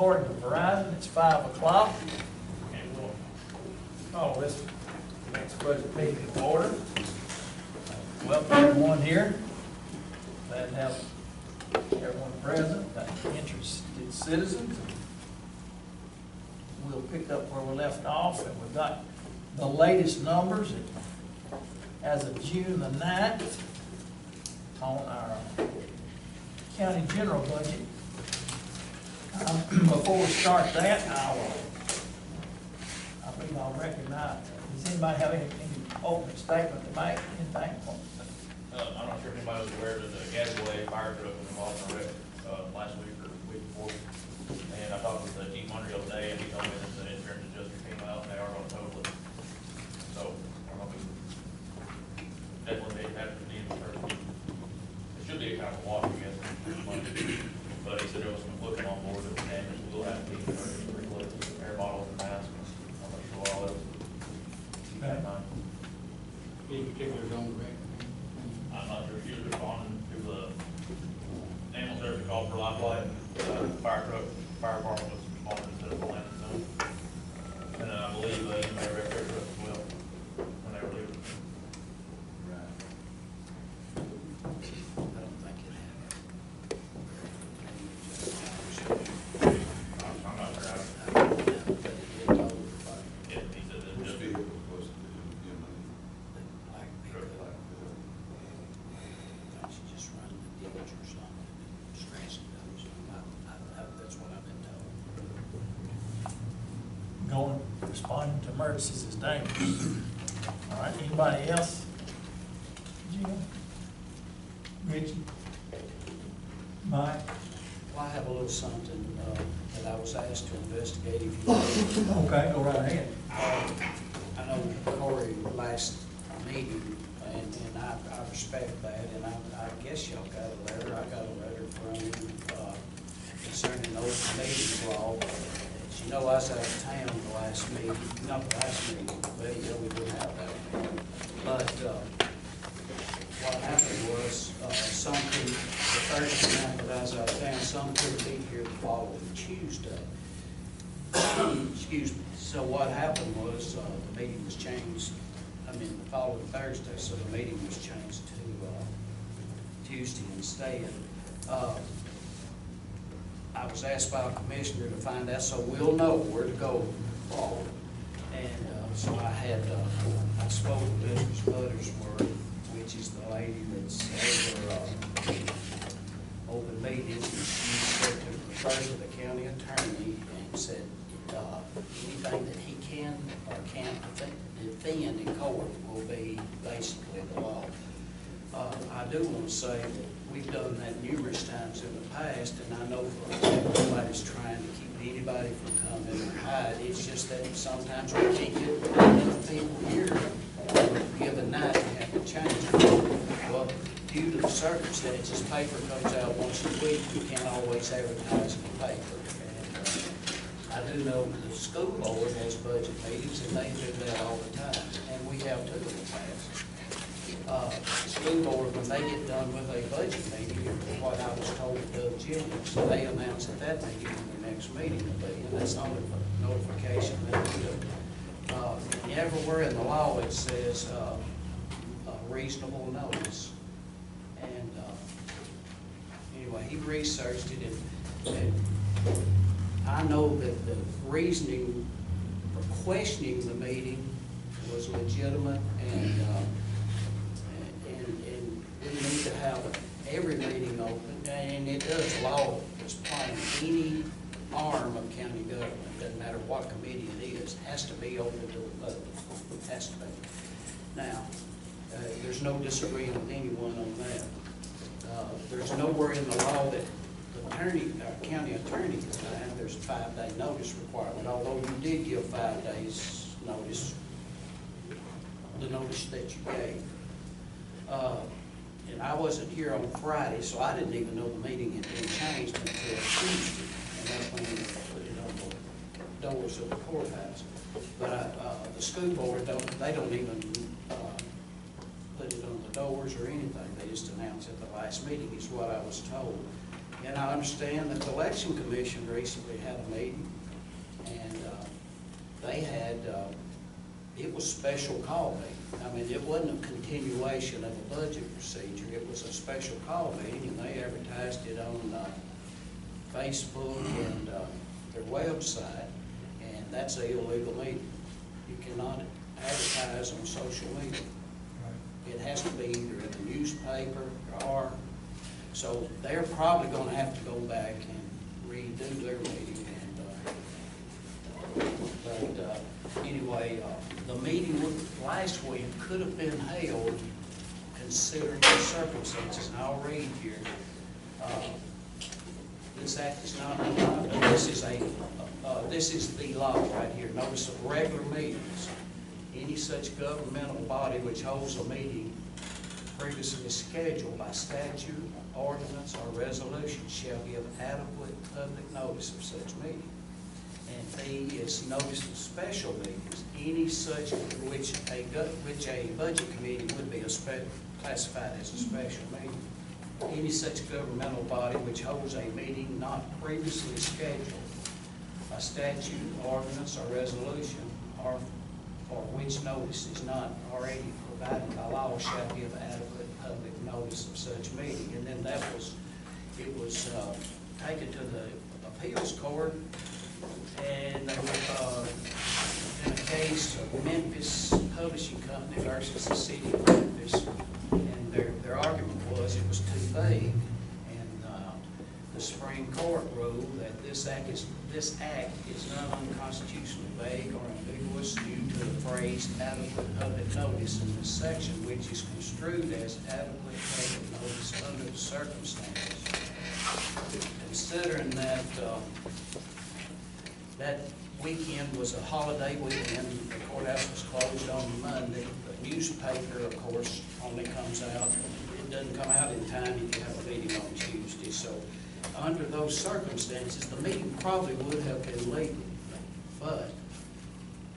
according to Verizon, it's 5 o'clock. And we'll call this next budget meeting to order. Welcome everyone here. Glad to have everyone present, interested citizens. We'll pick up where we left off, and we've got the latest numbers as of June the 9th on our county general budget. Before we start that, I believe I'll recognize, does anybody have any opening statement to make? Anything? I'm not sure if anybody was aware that the Gasaway fire truck was involved in a wreck last week or the week before. And I talked with Chief Mondry the other day, and he told me that the insurance adjuster came out and they are going to total it. So, I don't know if we definitely have to need the first. It should be a kind of wash, I guess, but he said there was some equipment on board that was damaged. We'll have to replace air bottles and masks. I'm not sure all those. Any particular zone wreck? I'm not sure if she was responding to the animal service call for life flight. Fire truck, fire department was responding to the landing zone. And I believe you may have wrecked their truck as well when they were leaving. Right. I don't think it happened. I'm not sure. Yeah, he said that just be. Going, responding to emergencies is dangerous. All right, anybody else? Jim? Richie? Mike? Well, I have a little something that I was asked to investigate if you want. Okay, go right ahead. I know Corey last meeting, and I respect that, and I guess y'all got a letter. I got a letter from him concerning open meetings law. As you know, I was out of town the last meeting, not the last meeting, but yeah, we didn't have that one. But what happened was some couldn't, the Thursday night that I was out of town, some couldn't be here the following Tuesday. Excuse me. So what happened was the meeting was changed, the following Thursday, so the meeting was changed to Tuesday instead. I was asked by a commissioner to find out so we'll know where to go forward. And so I spoke to Mrs. Buttersworth, which is the lady that's over open meetings. And she said to refer to the county attorney and said anything that he can or can't defend in court will be basically the law. I do want to say that we've done that numerous times in the past, and I know for a fact nobody's trying to keep anybody from coming or hide. It's just that sometimes we can't get enough people here on a given night and have to change it. Well, due to the circumstances, paper comes out once a week. You can't always advertise in the paper. And I do know the school board has budget meetings, and they do that all the time, and we have too in the past. School board, when they get done with a budget meeting, what I was told to Doug Jennings, they announce at that meeting when the next meeting will be, and that's the only notification that we do. Everywhere in the law it says reasonable notice. And anyway, he researched it, and I know that the reasoning for questioning the meeting was legitimate, and we need to have every meeting open, and it does law is plain. Any arm of county government, doesn't matter what committee it is, has to be open to the public. Has to be. Now, there's no disagreeing with anyone on that. There's nowhere in the law that the county attorney can find there's a 5-day notice requirement, although you did give 5 days notice, the notice that you gave. And I wasn't here on Friday, so I didn't even know the meeting had been changed until Tuesday. And that's when we put it on the doors of the courthouse. But the school board, they don't even put it on the doors or anything. They just announce at the last meeting is what I was told. And I understand that the election commission recently had a meeting, and they had, it was special call meeting. I mean, it wasn't a continuation of a budget procedure, it was a special call meeting, and they advertised it on Facebook and their website, and that's an illegal meeting. You cannot advertise on social media. It has to be either in the newspaper or, so they're probably gonna have to go back and redo their meeting. But anyway, the meeting last week could have been held considering the circumstances, and I'll read here. This act is not, this is the law right here. Notice of regular meetings. Any such governmental body which holds a meeting previously scheduled by statute, ordinance, or resolution shall give adequate public notice of such meeting. And B is notice of special meetings, any such which a budget committee would be classified as a special meeting. Any such governmental body which holds a meeting not previously scheduled by statute, ordinance, or resolution, or for which notice is not already provided by law shall give adequate public notice of such meeting. And then it was taken to the appeals court, and they were in a case of Memphis Publishing Company versus the city of Memphis, and their argument was it was too vague, and the Supreme Court ruled that this act is not unconstitutionally vague or ambiguous due to the phrase adequate public notice in this section, which is construed as adequate public notice under the circumstances. Considering that that weekend was a holiday weekend, the courthouse was closed on Monday. The newspaper, of course, only comes out, it doesn't come out in time if you have a meeting on Tuesday. So under those circumstances, the meeting probably would have been legal. But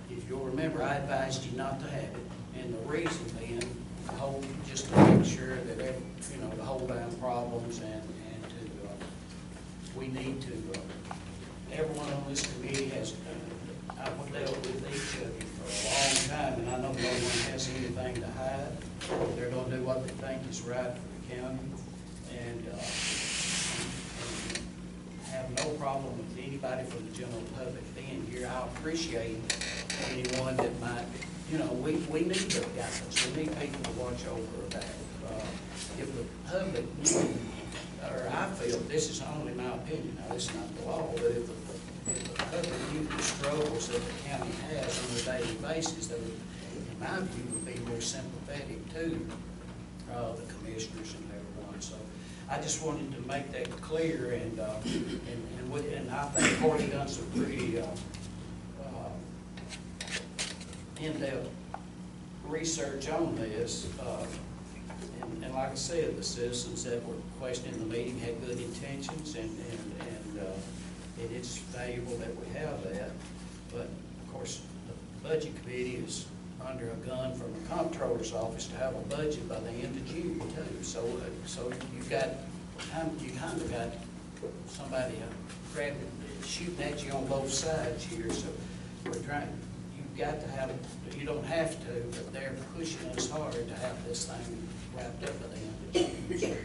if you'll remember, I advised you not to have it. And the reason being, just to make sure that, to hold down problems and we need to, everyone on this committee has, I've dealt with each of you for a long time, and I know no one has anything to hide. They're going to do what they think is right for the county, and have no problem with anybody from the general public being here. I appreciate anyone that might, we need the guidance. We need people to watch over that. If the public knew, or I feel, this is only my opinion, now this is not the law, but if the public knew the struggles that the county has on a daily basis, they would, in my view, would be more sympathetic to the commissioners and everyone. So I just wanted to make that clear, and I think Courtney done some pretty in-depth research on this. And like I said, the citizens that were questioning the meeting had good intentions, and it's valuable that we have that. But of course, the budget committee is under a gun from the comptroller's office to have a budget by the end of June too. So you kind of got somebody shooting at you on both sides here. So we're trying. You've got to have. You don't have to, but they're pushing us hard to have this thing wrapped up by the end of June.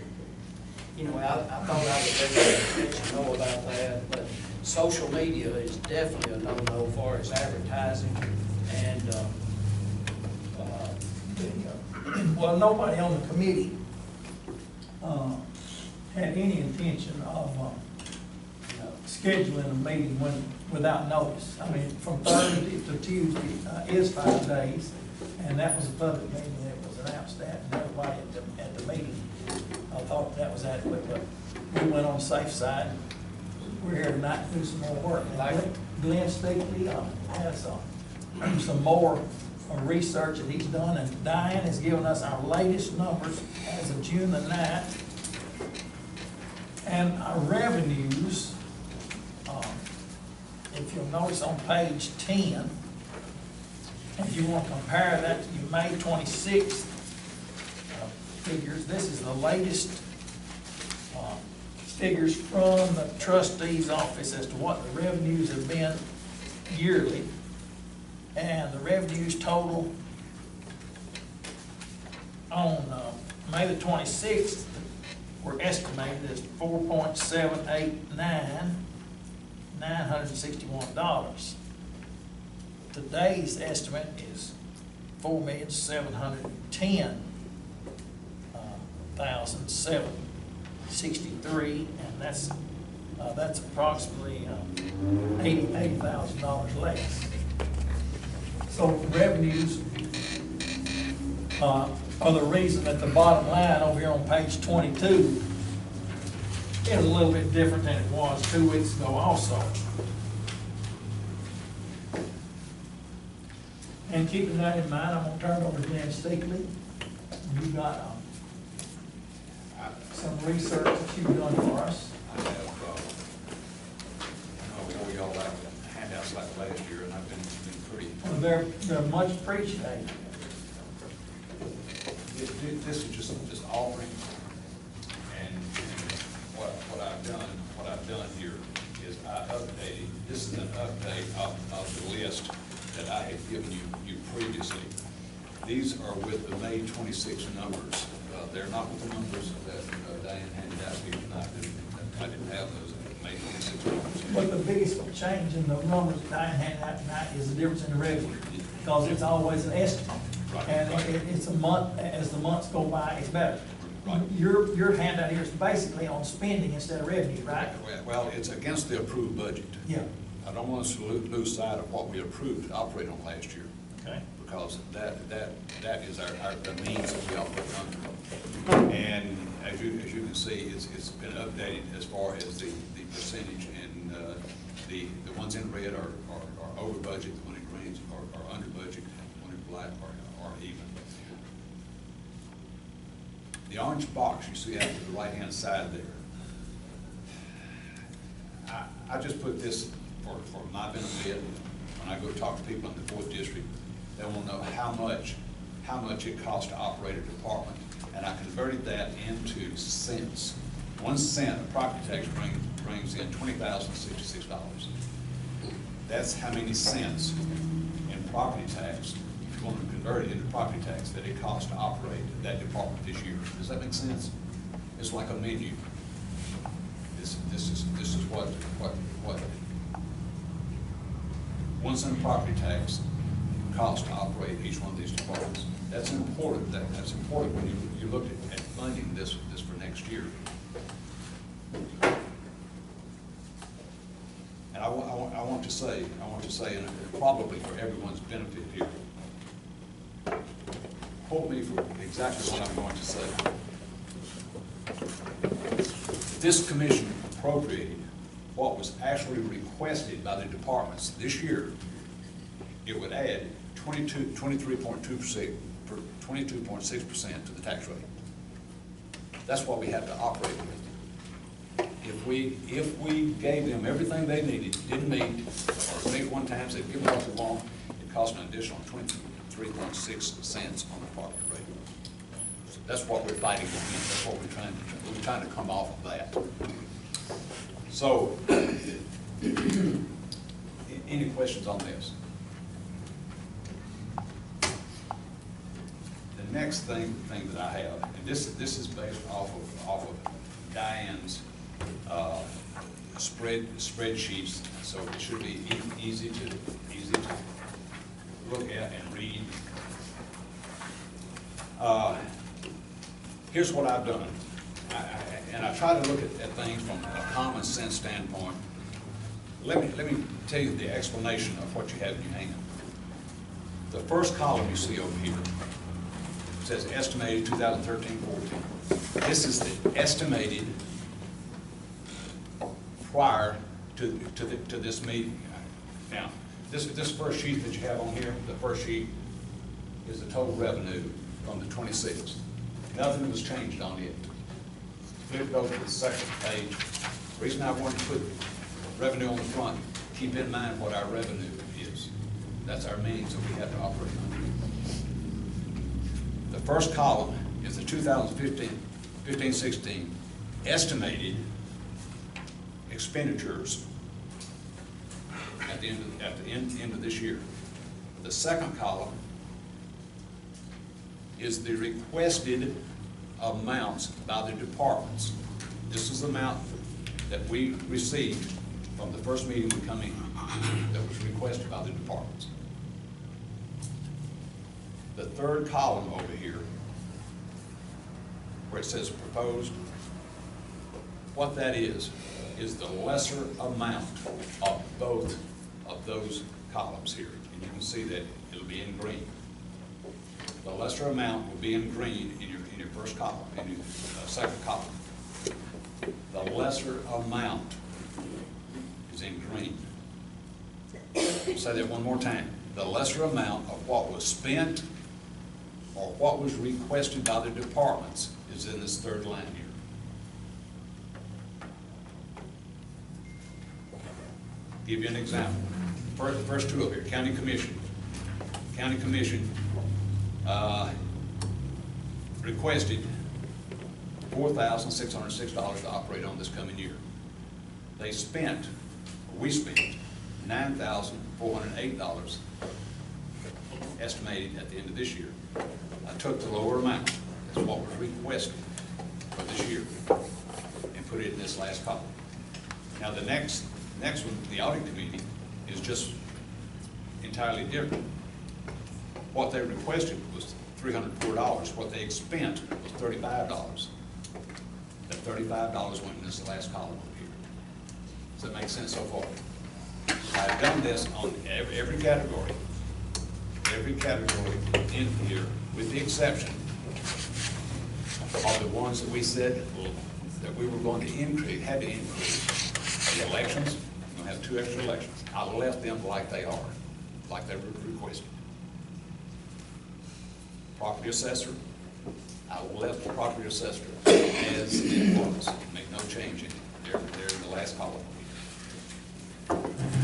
Anyway, I thought I would let you know about that, but social media is definitely a no-no as far as advertising, and well, nobody on the committee had any intention of scheduling a meeting without notice. I mean, from Thursday to Tuesday is 5 days, and that was a public meeting that was announced that, and everybody at the meeting thought that was adequate, but we went on the safe side. We're here tonight to do some more work. And Glenn Stickley has some more research that he's done, and Diane has given us our latest numbers as of June the 9th. And our revenues, if you'll notice on page 10, if you want to compare that to your May 26th figures, this is the latest figures from the trustee's office as to what the revenues have been yearly. And the revenues total on May the 26th were estimated as $4,789,961. Today's estimate is $4,710,763, and that's approximately $80,000 less. So revenues are the reason that the bottom line over here on page 22 is a little bit different than it was 2 weeks ago also. And keeping that in mind, I'm gonna turn it over to Dan Steakley. You got some research that you've done for us. I have, we all like handouts like last year, and I've been pretty. Well, they're much appreciated. This is just offering, and what I've done here is I updated, this is an update of the list that I had given you previously. These are with the May 26 numbers. They're not with the numbers that Diane handed out here tonight. I didn't have those May 26 numbers. But the biggest change in the numbers that Diane handed out tonight is the difference in the revenue, because it's always an estimate. Right, And right. it's a month, as the months go by, it's better. Right. Your handout here is basically on spending instead of revenue, right? Well, it's against the approved budget. Yeah. I don't want us to lose sight of what we approved to operate on last year, Okay. because that is the means that we operate under. And as you can see, it's been updated as far as the percentage, and the ones in red are over budget, the one in green are under budget, and the one in black are even. The orange box you see out to the right-hand side there, I just put this for my benefit. When I go talk to people in the 4th district, they want to know how much it costs to operate a department, and I converted that into cents. 1 cent of property tax brings in $20,066. That's how many cents in property tax, if you want to convert it into property tax, that it costs to operate that department this year. Does that make sense? It's like a menu. This is what 1 cent of property tax costs to operate each one of these departments. That's important. That's important when you look at funding this for next year. And I want to say, and probably for everyone's benefit here, quote me for exactly what I'm going to say. This commission appropriated what was actually requested by the departments this year. It would add 22.6% to the tax rate. That's what we have to operate with. If we gave them everything they needed, didn't meet, or meet one time, said give them what they want, it cost an additional 23.6 cents on the property rate. So that's what we're fighting against. That's what we're trying to come off of that. So, any questions on this? The next thing that I have, and this is based off of Diane's spreadsheets, so it should be easy to look at and read. Here's what I've done, and I try to look at things from a common sense standpoint. Let me tell you the explanation of what you have in your hand. The first column you see over here says estimated 2013-14. This is the estimated prior to this meeting. Now, this first sheet that you have on here, the first sheet is the total revenue from the 26th. Nothing was changed on it. Flip over to the second page. The reason I wanted to put revenue on the front, keep in mind what our revenue is. That's our means that we have to operate under. The first column is the 2015-16 estimated expenditures at the end of this year. The second column is the requested amounts by the departments. This is the amount that we received from the first meeting we come in, that was requested by the departments. The third column over here, where it says proposed, what that is the lesser amount of both of those columns here. And you can see that it'll be in green. The lesser amount will be in green in your first column, in your second column. The lesser amount is in green. I'll say that one more time. The lesser amount of what was spent or what was requested by the departments is in this third line here. Give you an example. First two up here, County Commission. County Commission requested $4,606 to operate on this coming year. They spent, or we spent, $9,408 estimated at the end of this year. I took the lower amount, that's what was requested for this year, and put it in this last column. Now the next one, the audit committee, is just entirely different. What they requested was $304. What they spent was $35. That $35 went in this last column over here. Does that make sense so far? I've done this on every category in here, with the exception of the ones that we said that we were going to increase, had to increase. The elections, we're going to have 2 extra elections. I left them like they are, like they were requested. Property assessor, I left the property assessor as it was, make no change in it. They're in the last column.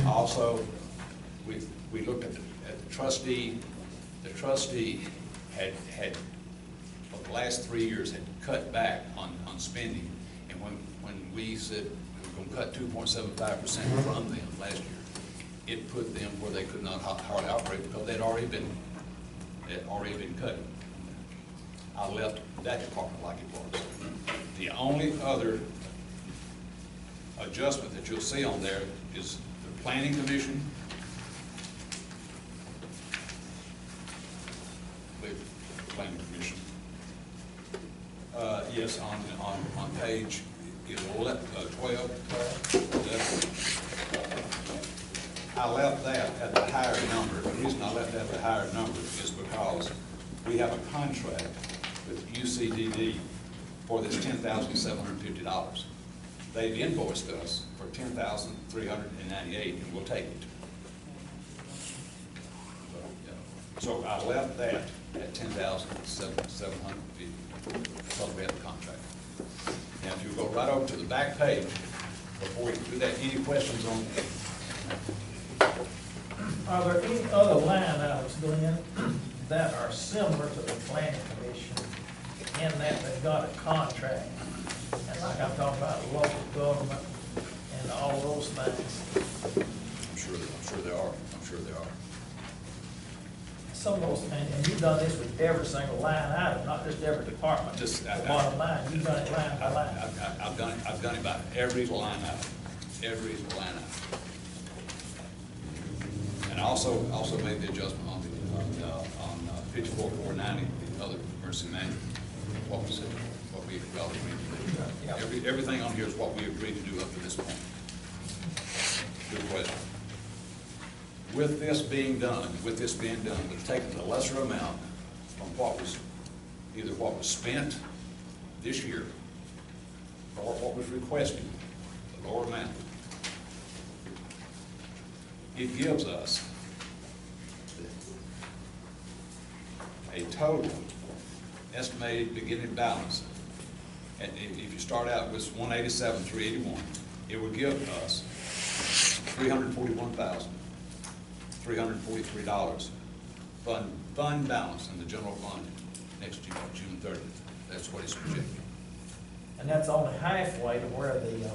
Also, we looked at the trustee. The trustee had for the last 3 years had cut back on spending, and when we said we were going to cut 2.75% from them last year, it put them where they could not hardly operate because they'd already been cut. I left that department like it was. The only other adjustment that you'll see on there is the Planning Commission. Planning Commission. Yes, on page 12. I left that at the higher number. The reason I left that at the higher number is because we have a contract with UCDD for this $10,750. They've invoiced us for $10,398, and we'll take it. So I left that at $10,750 because we have the contract. Now, if you go right over to the back page, before we do that, any questions on that? Are there any other line items, Glenn, that are similar to the Planning Commission in that they've got a contract? And like I'm talking about local government and all those things. I'm sure there are. Some of those, and you've done this with every single line item, not just every department. Just, the bottom line, you've done it line by line. I've done it about every line item. And I also made the adjustment on 54,490, the other emergency management. What we said, what we all agreed to do. Yeah. Everything on here is what we agreed to do up to this point. Good question. With this being done, we've taken the lesser amount from what was spent this year or what was requested, the lower amount. It gives us a total estimated beginning balance. And if you start out with 187,381, it would give us $341,343 fund balance in the general fund next June 30th. That's what it's projected. And that's only halfway to where the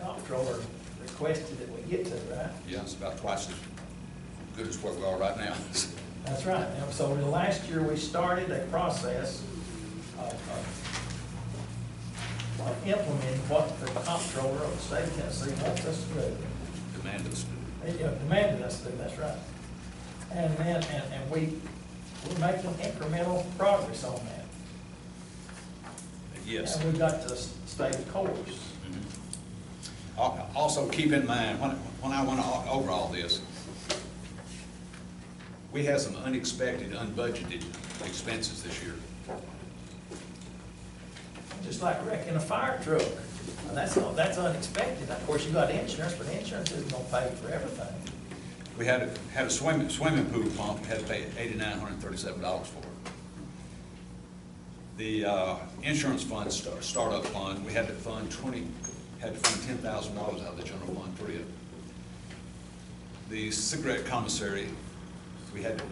comptroller requested that we get to, right? Yeah, it's about twice as good as where we are right now. That's right. And so in the last year, we started a process of implementing what the comptroller of the state of Tennessee wants us to do. Demand us to do. They demanded us to do, that's right. And then, and we're making incremental progress on that. Yes. And we got to stay the course. Also, keep in mind, when I went over all this, we had some unexpected, unbudgeted expenses this year. Just like wrecking a fire truck. And that's unexpected. Of course, you got insurance, but insurance isn't gonna pay for everything. We had a swimming pool pump, we had to pay $8,937 for it. The insurance fund, startup fund, we had to fund $10,000 out of the general fund for it. The cigarette commissary, we had to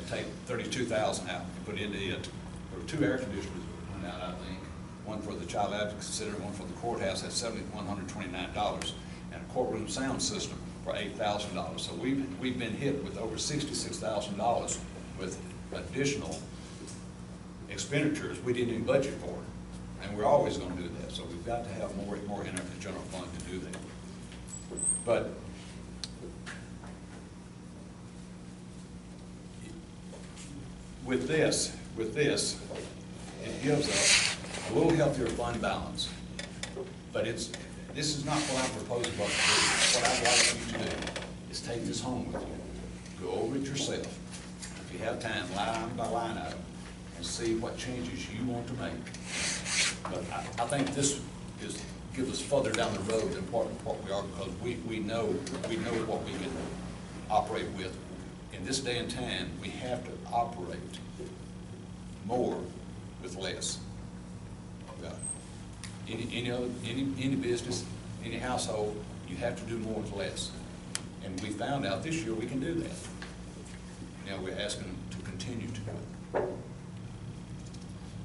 take $32,000 out and put into it. There were 2 air conditioners that went out, I think. One for the Child Advocacy Center, one for the courthouse at $7,129, and a courtroom sound system for $8,000. So we've been hit with over $66,000 with additional expenditures we didn't even budget for, and we're always going to do that. So we've got to have more in our general fund to do that. But with this, it gives us a little healthier fund balance. But this is not what I'm proposing about to do. What I'd like you to do is take this home with you. Go over it yourself. If you have time, line by line item, and see what changes you want to make. But I think this gives us further down the road than what we are, because we know what we can operate with. In this day and time, we have to operate more with less. Any business, any household, you have to do more with less. And we found out this year we can do that. Now we're asking to continue to do it.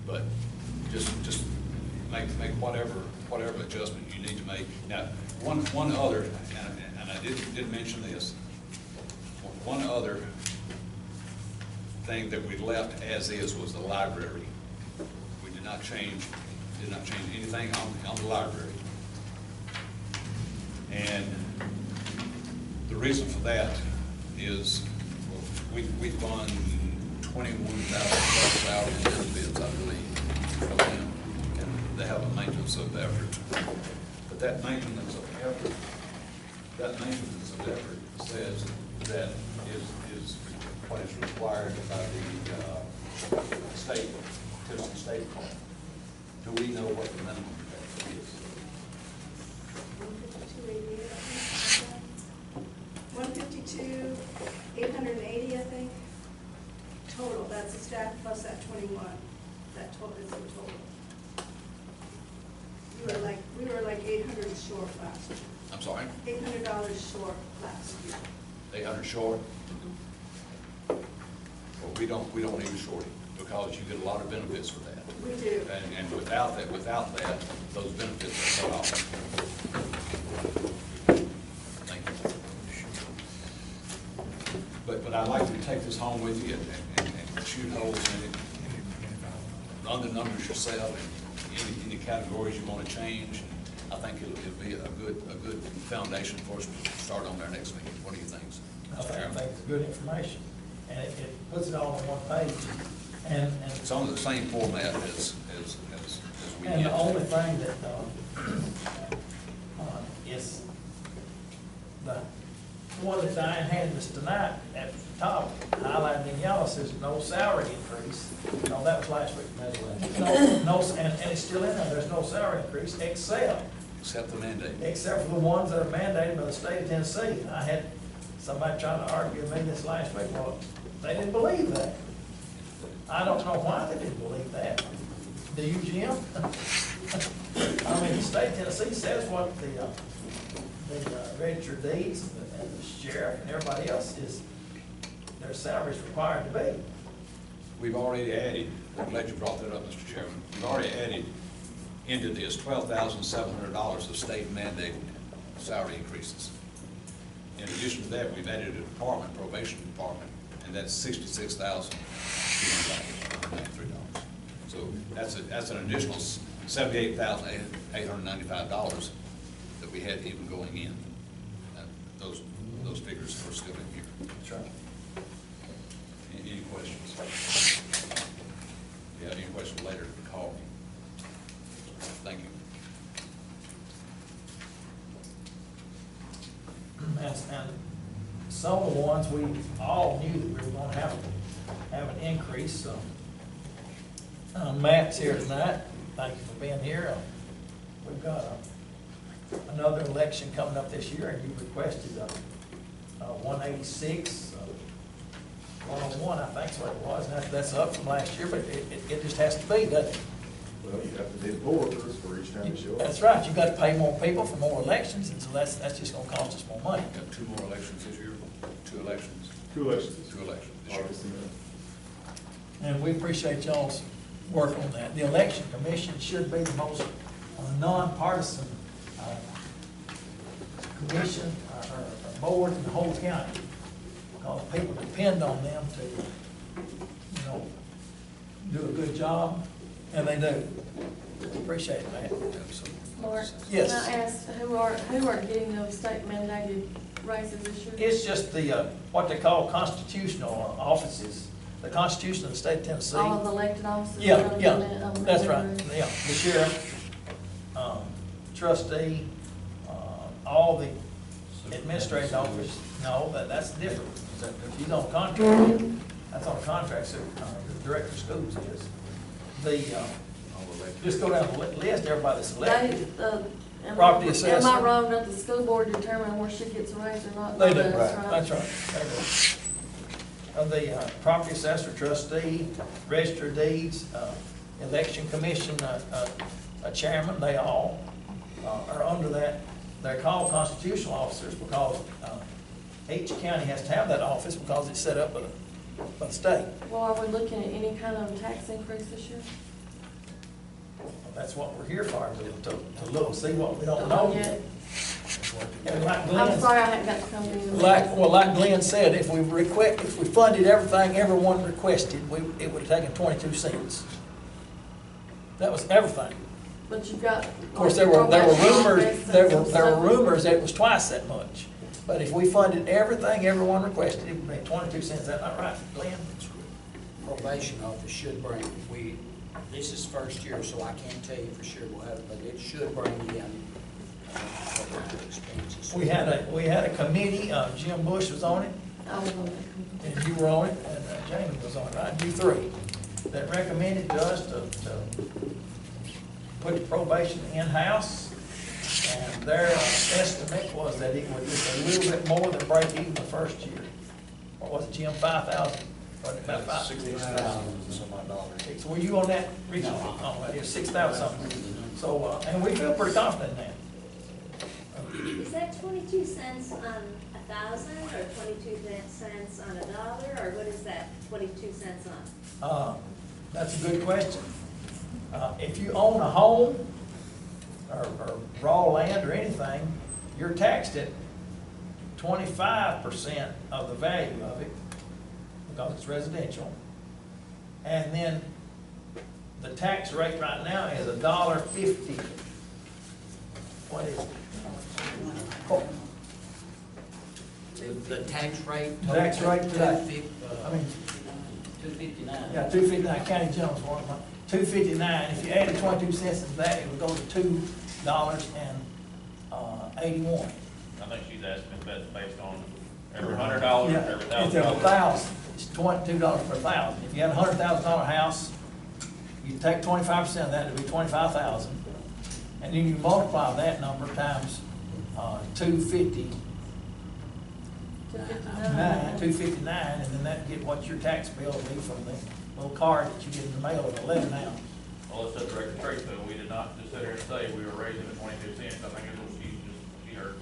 But just make whatever adjustment you need to make. Now, one other, and I did mention this, one other thing that we left as is was the library. We did not change anything on the library. And the reason for that is, well, we fund 21,000 hours in benefits, I believe, from them, and they have a maintenance of effort. But that maintenance of effort says that is what is required by the state, Tennessee State Law. Do we know what the minimum is? 152,880, I think. Total, that's the staff plus that 21. That total is the total. We were like $800 short last year. I'm sorry? $800 short last year. 800 short? Well, we don't even short it, because you get a lot of benefits for that. We do. And without that, those benefits are cut off. Thank you. But I'd like to take this home with you and shoot holes in it, run the numbers yourself, and any categories you want to change. I think it'll be a good foundation for us to start on our next meeting. What do you think? I think it's good information, and it puts it all on one page. And It's on the same format as we And get. the only thing that, is the one that Diane handed us tonight at the top, highlighted in yellow, says no salary increase. No, that was last week. No, and it's still in there, there's no salary increase Except the mandate. except for the ones that are mandated by the state of Tennessee. I had somebody trying to argue with me this last week, well, they didn't believe that. I don't know why they didn't believe that. Do you, Jim? I mean, the state of Tennessee says what the register of deeds and the sheriff and everybody else is, their salaries required to be. We've already added, I'm glad you brought that up, Mr. Chairman. We've already added into this $12,700 of state mandated salary increases. In addition to that, we've added a department, probation department, and that's $66,293. So that's an additional $78,895 that we had even going in. Those figures are still in here. That's right. Any questions? If you have any questions later, call me. Thank you. And some of the ones we all knew that we were gonna have an increase, so. Matt's here tonight, thank you for being here. We've got another election coming up this year, and you requested 186, 101, I think is what it was, and that's up from last year, but it just has to be, doesn't it? Well, you have to do more workers for each time you show up. That's right, you got to pay more people for more elections, and so that's just gonna cost us more money. We have 2 more elections this year, 2 elections, 2 elections. 2 elections this year. August and May. And we appreciate y'all's work on that. The election commission should be the most nonpartisan commission or board in the whole county, because people depend on them to, do a good job, and they do. Appreciate it, man. Absolutely. Mark, Yes. can I ask, who are getting those state mandated raises this year? It's just the, what they call constitutional offices, the Constitution of the state of Tennessee. All of the elected officers? Yeah, other yeah, than, that's right, every- yeah, the sheriff, trustee, all the administrative officers, no, that's different. So if you don't contract, that's on a contract, so, the director of schools is. Just go down the list, everybody that's elected. Property Am I assessor. wrong that the school board determine where she gets a raise or not? They do, Not us, that's right, they do. The property assessor, trustee, register of deeds, election commission, chairman, they all are under that. They're called constitutional officers because each county has to have that office because it's set up by the state. Well, are we looking at any kind of tax increase this year? That's what we're here for, to look, see what we don't Not know. yet. And like I'm Glenn, sorry, I haven't got the company. like Glenn said, if we funded everything everyone requested, it would have taken 22 cents. That was everything. But you've got. Of course, there were rumors, there were rumors that it was twice that much. But if we funded everything everyone requested, it would be 22 cents. Is that not right, Glenn? Probation office should bring, this is first year, so I can't tell you for sure we'll have it, but it should bring in what kind of expenses. We had a committee, Jim Bush was on it, I was on that committee. and you were on it, and Jamie was on it, right? You three, that recommended to us to put the probation in-house. And their estimate was that it would just a little bit more than break even the first year. What was it, Jim, 5,000? Wasn't it about 5,000? So were you on that, Richard? No. Oh, it was 6,000 something. So, and we feel pretty confident in that. Is that 22 cents on 1,000 or 22 cents on $1, or what is that 22 cents on? That's a good question. If you own a home or raw land or anything, you're taxed at 25% of the value of it because it's residential. And then the tax rate right now is $1.50. What is it? The tax rate. Tax rate today. I mean, 259. yeah, 259, County General's one, 259. If you added 22 cents to that, it would go to $2.81. I think she's asking if that's based on every $100, Yeah, every it's $1,000. 1,000, it's $22 per 1,000. If you had a $100,000 house, you take 25% of that, it'd be 25,000. And then you multiply that number times 259, 259. and then that'd get what your tax bill would be from the little card that you get in the mail at 11 now. Well, let's set the record straight, though. We did not just sit here and say we were raising it 22 cents. I think that's what she heard.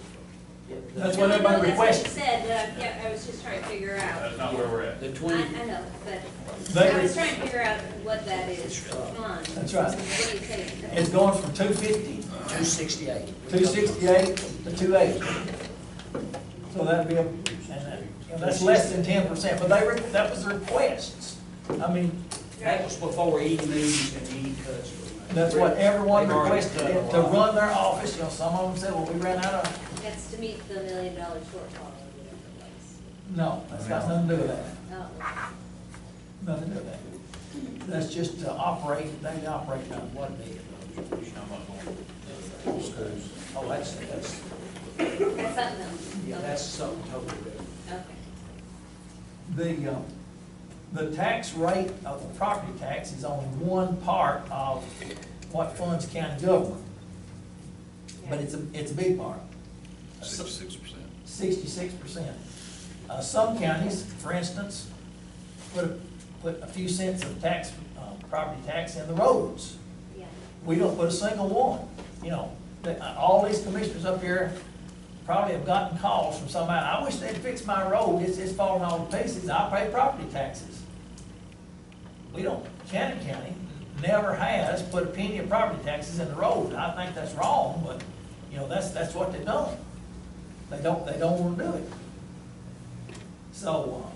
That's No, what I know everybody that's what you requested. said, but I was just trying to figure out. That's not where we're at. The I 20, know, but They I was re- trying to figure out what that is, fund. That's right. What do you think? It's going from 250, 268. 268 to 280. So that'd be, that's less than 10%, but that was the requests. I mean, That was before any moves and any cuts were made. that's what everyone They've already requested, cut a to lot. run their office, some of them said, well, we ran out of, That's to meet the $1 million shortfall or whatever it was. no, that's got nothing to do with that, Oh, nothing to do with that. That's just to operate, they operate now. What million dollars? How much more? Oh, that's, that's something else. yeah, that's something totally different. Okay. The tax rate of the property tax is only one part of what funds county government. But it's a big part. 66%. 66%. Some counties, for instance, put a few cents of tax, property tax in the roads. Yeah. We don't put a single one. You know, all these commissioners up here probably have gotten calls from somebody, I wish they'd fix my road, it's falling all to pieces, I pay property taxes. We don't, County never has put a penny of property taxes in the road. I think that's wrong, but, you know, that's what they've done. They don't want to do it. So,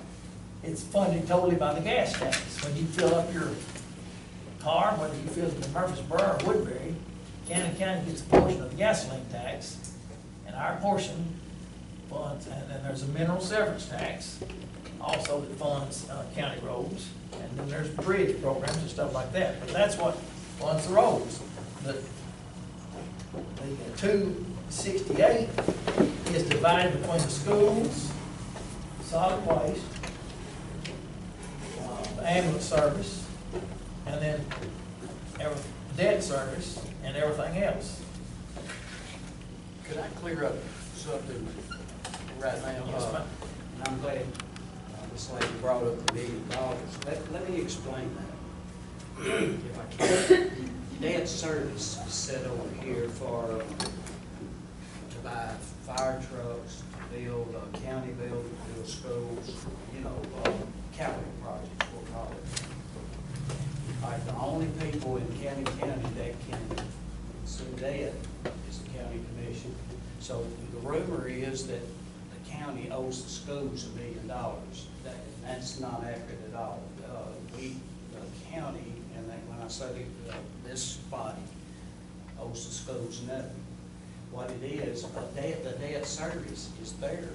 it's funded totally by the gas tax. When you fill up your car, whether you fill it in Murfreesboro or Woodbury, County gets a portion of the gasoline tax, and our portion funds, and then there's a mineral severance tax also that funds county roads, and then there's bridge programs and stuff like that, but that's what funds the roads. The 268 is divided between the schools, solid waste, the ambulance service, and then debt service and everything else. Could I clear up something right now? Yes, ma'am. And I'm glad this lady brought up the $1 million. Let me explain that, if I can. Debt service is set over here for, to buy fire trucks, to build county buildings, to build schools, you know, capital projects, we'll call it. All right, the only people in County that can sue debt is the county commission. So the rumor is that the county owes the schools $1 million. That's not accurate at all. The county, and when I say this body, owes the schools nothing. What it is, the debt service is there.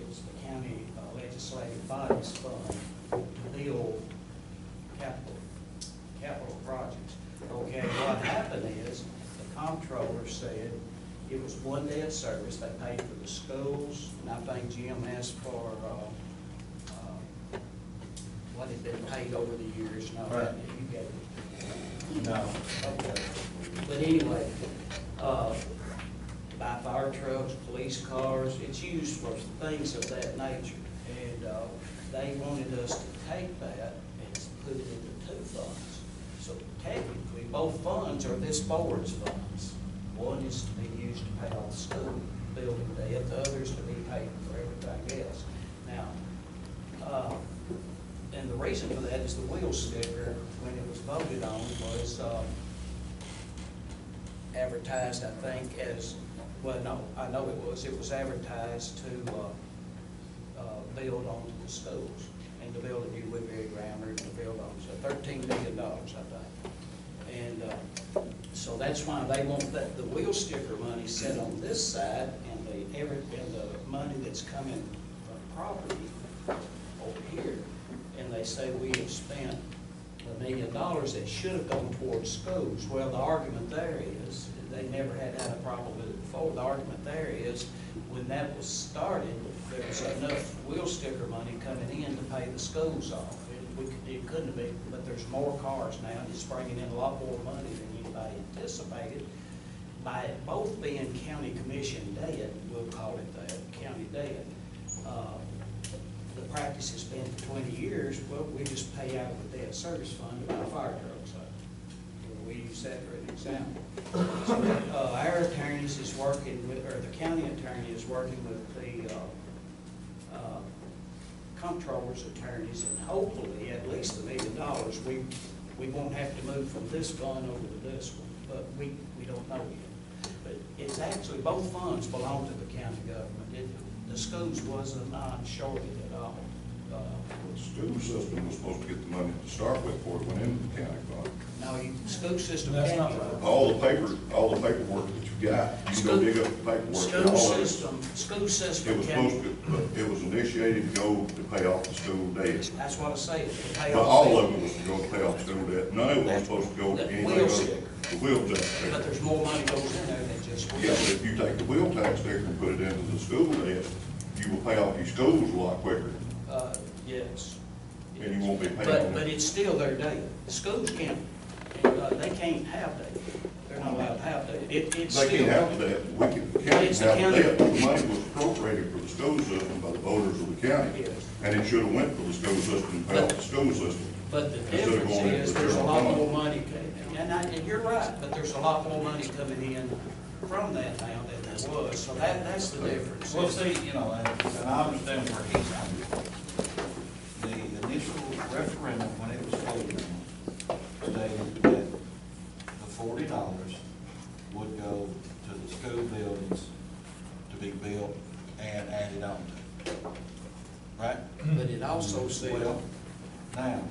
It's the county legislative body's fund to build capital projects. Okay, what happened is, the comptroller said it was one debt service, they paid for the schools, and I think Jim asked for, what had been paid over the years, no, Right. you get it. No. Okay. But anyway, buy fire trucks, police cars, it's used for things of that nature. And they wanted us to take that and put it into two funds. So technically, both funds are this board's funds. One is to be used to pay off the school building debt, the other is to be paid for everything else. Now, and the reason for that is the wheel sticker, when it was voted on, was advertised, I think, as, well, no, I know it was advertised to build onto the schools and to build a new Woodbury Grammar and to build on, so $13 million, I think. And so that's why they want that, the wheel sticker money set on this side, and the money that's coming from property over here. And they say we have spent $1 million that should have gone towards schools. Well, the argument there is, they never had a problem with it before. The argument there is, when that was started, there was enough wheel sticker money coming in to pay the schools off. It couldn't have been, but there's more cars now, and it's bringing in a lot more money than anybody anticipated. By it both being county commission debt, we'll call it that, county debt, the practice has been for 20 years, well, we just pay out of the debt service fund to buy fire trucks up. We use that for an example. So, our attorneys is working with, or the county attorney is working with the comptroller's attorneys, and hopefully, at least $1 million, we won't have to move from this fund over to this one, but we don't know yet. But it's actually, both funds belong to the county government. The schools wasn't shorted at all. The school system was supposed to get the money to start with before it went into the county fund. No, school system That's can't not get right. it. All the paperwork that you got, you can go dig up the paperwork. School all of it. school It system was can, supposed to, it was initiated to go to pay off the school debt. that's what I say, to pay But off. all of it was to go to pay off the school debt. None of it was supposed to go to The anything wheel other. sticker. The wheel tax. But sticker. there's more money goes in there than just. Yeah, but if you take the wheel tax sticker and put it into the school debt, you will pay off your schools a lot quicker. Yes. And you won't be paying on But it. it's still their data. The schools can't, they can't have data. They're not allowed to have data. It's They still. can't have that, we can, the county It's can the have county. that, but the money was appropriated for the school system by the voters of the county. Yes. And it should have went for the school system and paid off the school system. But the Instead of difference going into is, the there's a general lot fund. more money, and you're right, but there's a lot more money coming in from that now than there was, so that's the difference. Well, see, you know, and I understand where he's coming from. The initial referendum, when it was voted on, stated that the $40 would go to the school buildings to be built and added on to. Right? But it also said Well, now,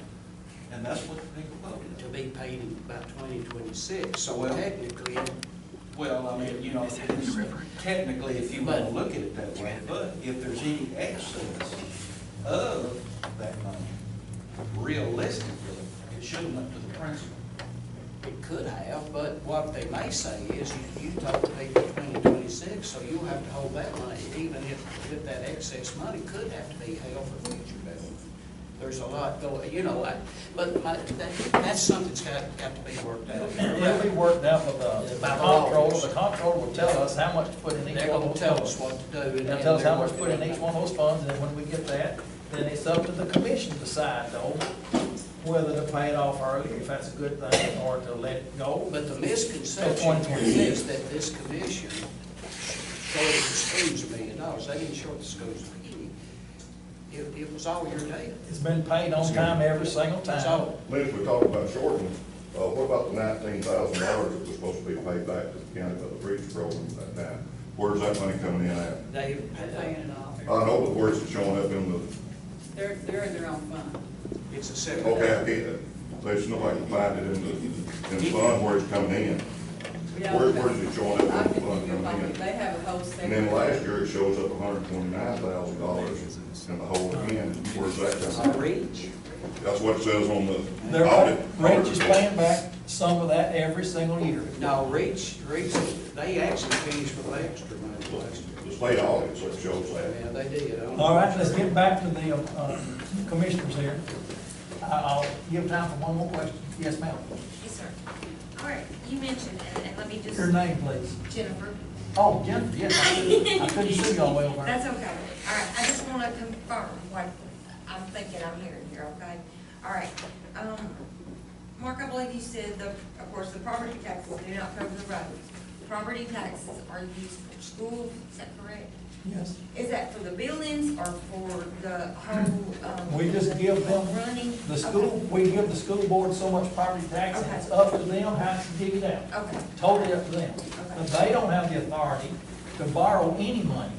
and that's what the people voted to on. be paid in about 2026, so Well- technically, Well, I mean, you know, it's technically, if you want to look at it that way, but if there's any excess of that money, realistically, it should have went to the principal. it could have, but what they may say is, you told people 2026, so you'll have to hold that money, even if that excess money could have to be held for future development. There's a lot going, but that's something that's got to be worked out. It'll be worked out with the By the comptroller. lawyers. The comptroller will tell us how much to put in each They're one gonna of those tell us funds. what to do. and They'll tell us how much to they're put in working each on one of those funds, and then when we get that, then it's up to the commission to decide though, whether to pay it off early, if that's a good thing, or to let it go. it. But the Till misconception 2026. is that this commission shorted the schools $1 million. They didn't short the schools a penny. It was all your data. It's been paid on time every single It's time. all, Liz, we talked about shorting, what about the $19,000 that was supposed to be paid back to the county by the bridge program at that time? Where's that money coming in at? they Paying it off. I know, but where's it showing up in the, They're in their own fund. it's a separate. okay, I can't, there's nobody can find it in the fund where it's coming in. Yeah. Where's it showing up I in the can fund give you a coming copy. in? They have a whole separate. And then last year, it shows up $129,000 in the whole again. Where's that coming from? Reach. That's what it says on the They're, audit. Range is paying back some of that every single year. No, Reach, they actually finished with extra money last year. The state audit, so it shows that. Yeah, they did. I don't know. All right, let's get back to the commissioners here. I'll give time for one more question. Yes, ma'am. Yes, sir. All right, you mentioned, and let me just. Your name, please. Jennifer. Oh, Jennifer, yes, I couldn't see you all the way over there. That's okay. All right, I just want to confirm what I'm thinking I'm hearing here, okay? All right. Mark, I believe you said of course, the property taxes do not cover the roads. Property taxes are used for schools, is that correct? Yes. Is that for the buildings or for the whole? We just give them Running? the school, we give the school board so much property tax, and it's up to them how to dig it out. Okay. Totally up to them. But they don't have the authority to borrow any money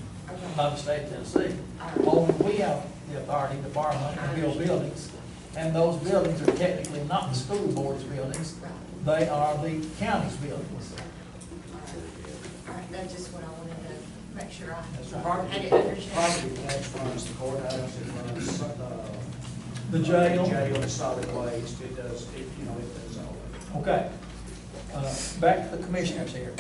by the state of Tennessee. Only we have the authority to borrow money to build buildings. And those buildings are technically not the school board's buildings. They are the county's buildings. All right, that's just what I wanted to make sure That's I right. Property had it tax understood. runs the courthouse, it runs, The jail. Jail, the solid waste, it does, it does all that. Okay. Back to the commissioners here.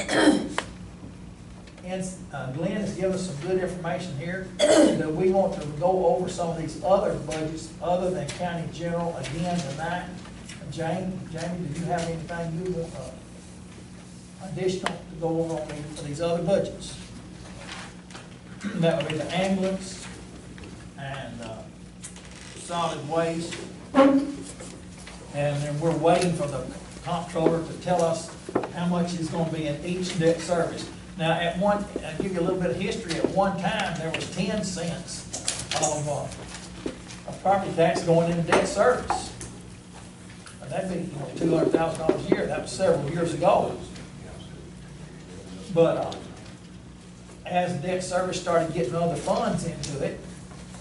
And Glenn has given us some good information here, that we want to go over some of these other budgets, other than county general again tonight. Jamie, do you have anything you want additional to go over on these other budgets? That would be the ambulance and solid waste. And then we're waiting for the comptroller to tell us how much is gonna be in each debt service. Now, I'll give you a little bit of history. At one time, there was 10 cents of property tax going into debt service. And that'd be, $200,000 a year. That was several years ago. But as debt service started getting other funds into it,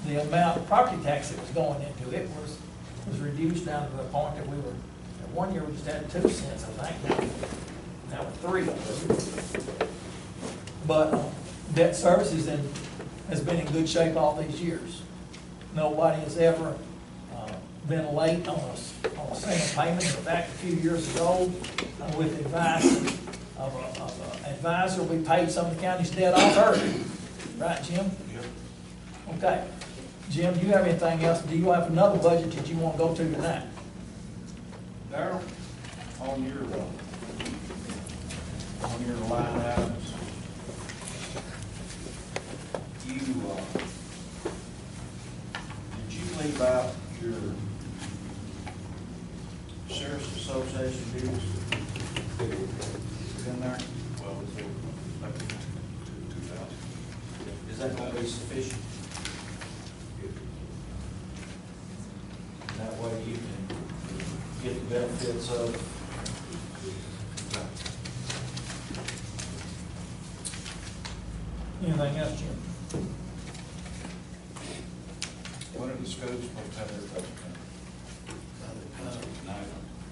the amount of property tax that was going into it was reduced down to the point that we were, at one year we just had 2 cents, I think. Now we're 3. But debt service has been in good shape all these years. Nobody has ever been late on a single payment. In fact, a few years ago, with the advice of an advisor, we paid some of the county's debt off early. Right, Jim? Yep. Okay. Jim, do you have anything else? Do you have another budget that you want to go to tonight? Darryl, on your line items, did you leave out your Sheriff's Association dues in there? Well, so, like, 2,000. Is that gonna be sufficient? That way you can get the benefits of. Anything else, Jim? When are the schools supposed to have their budget?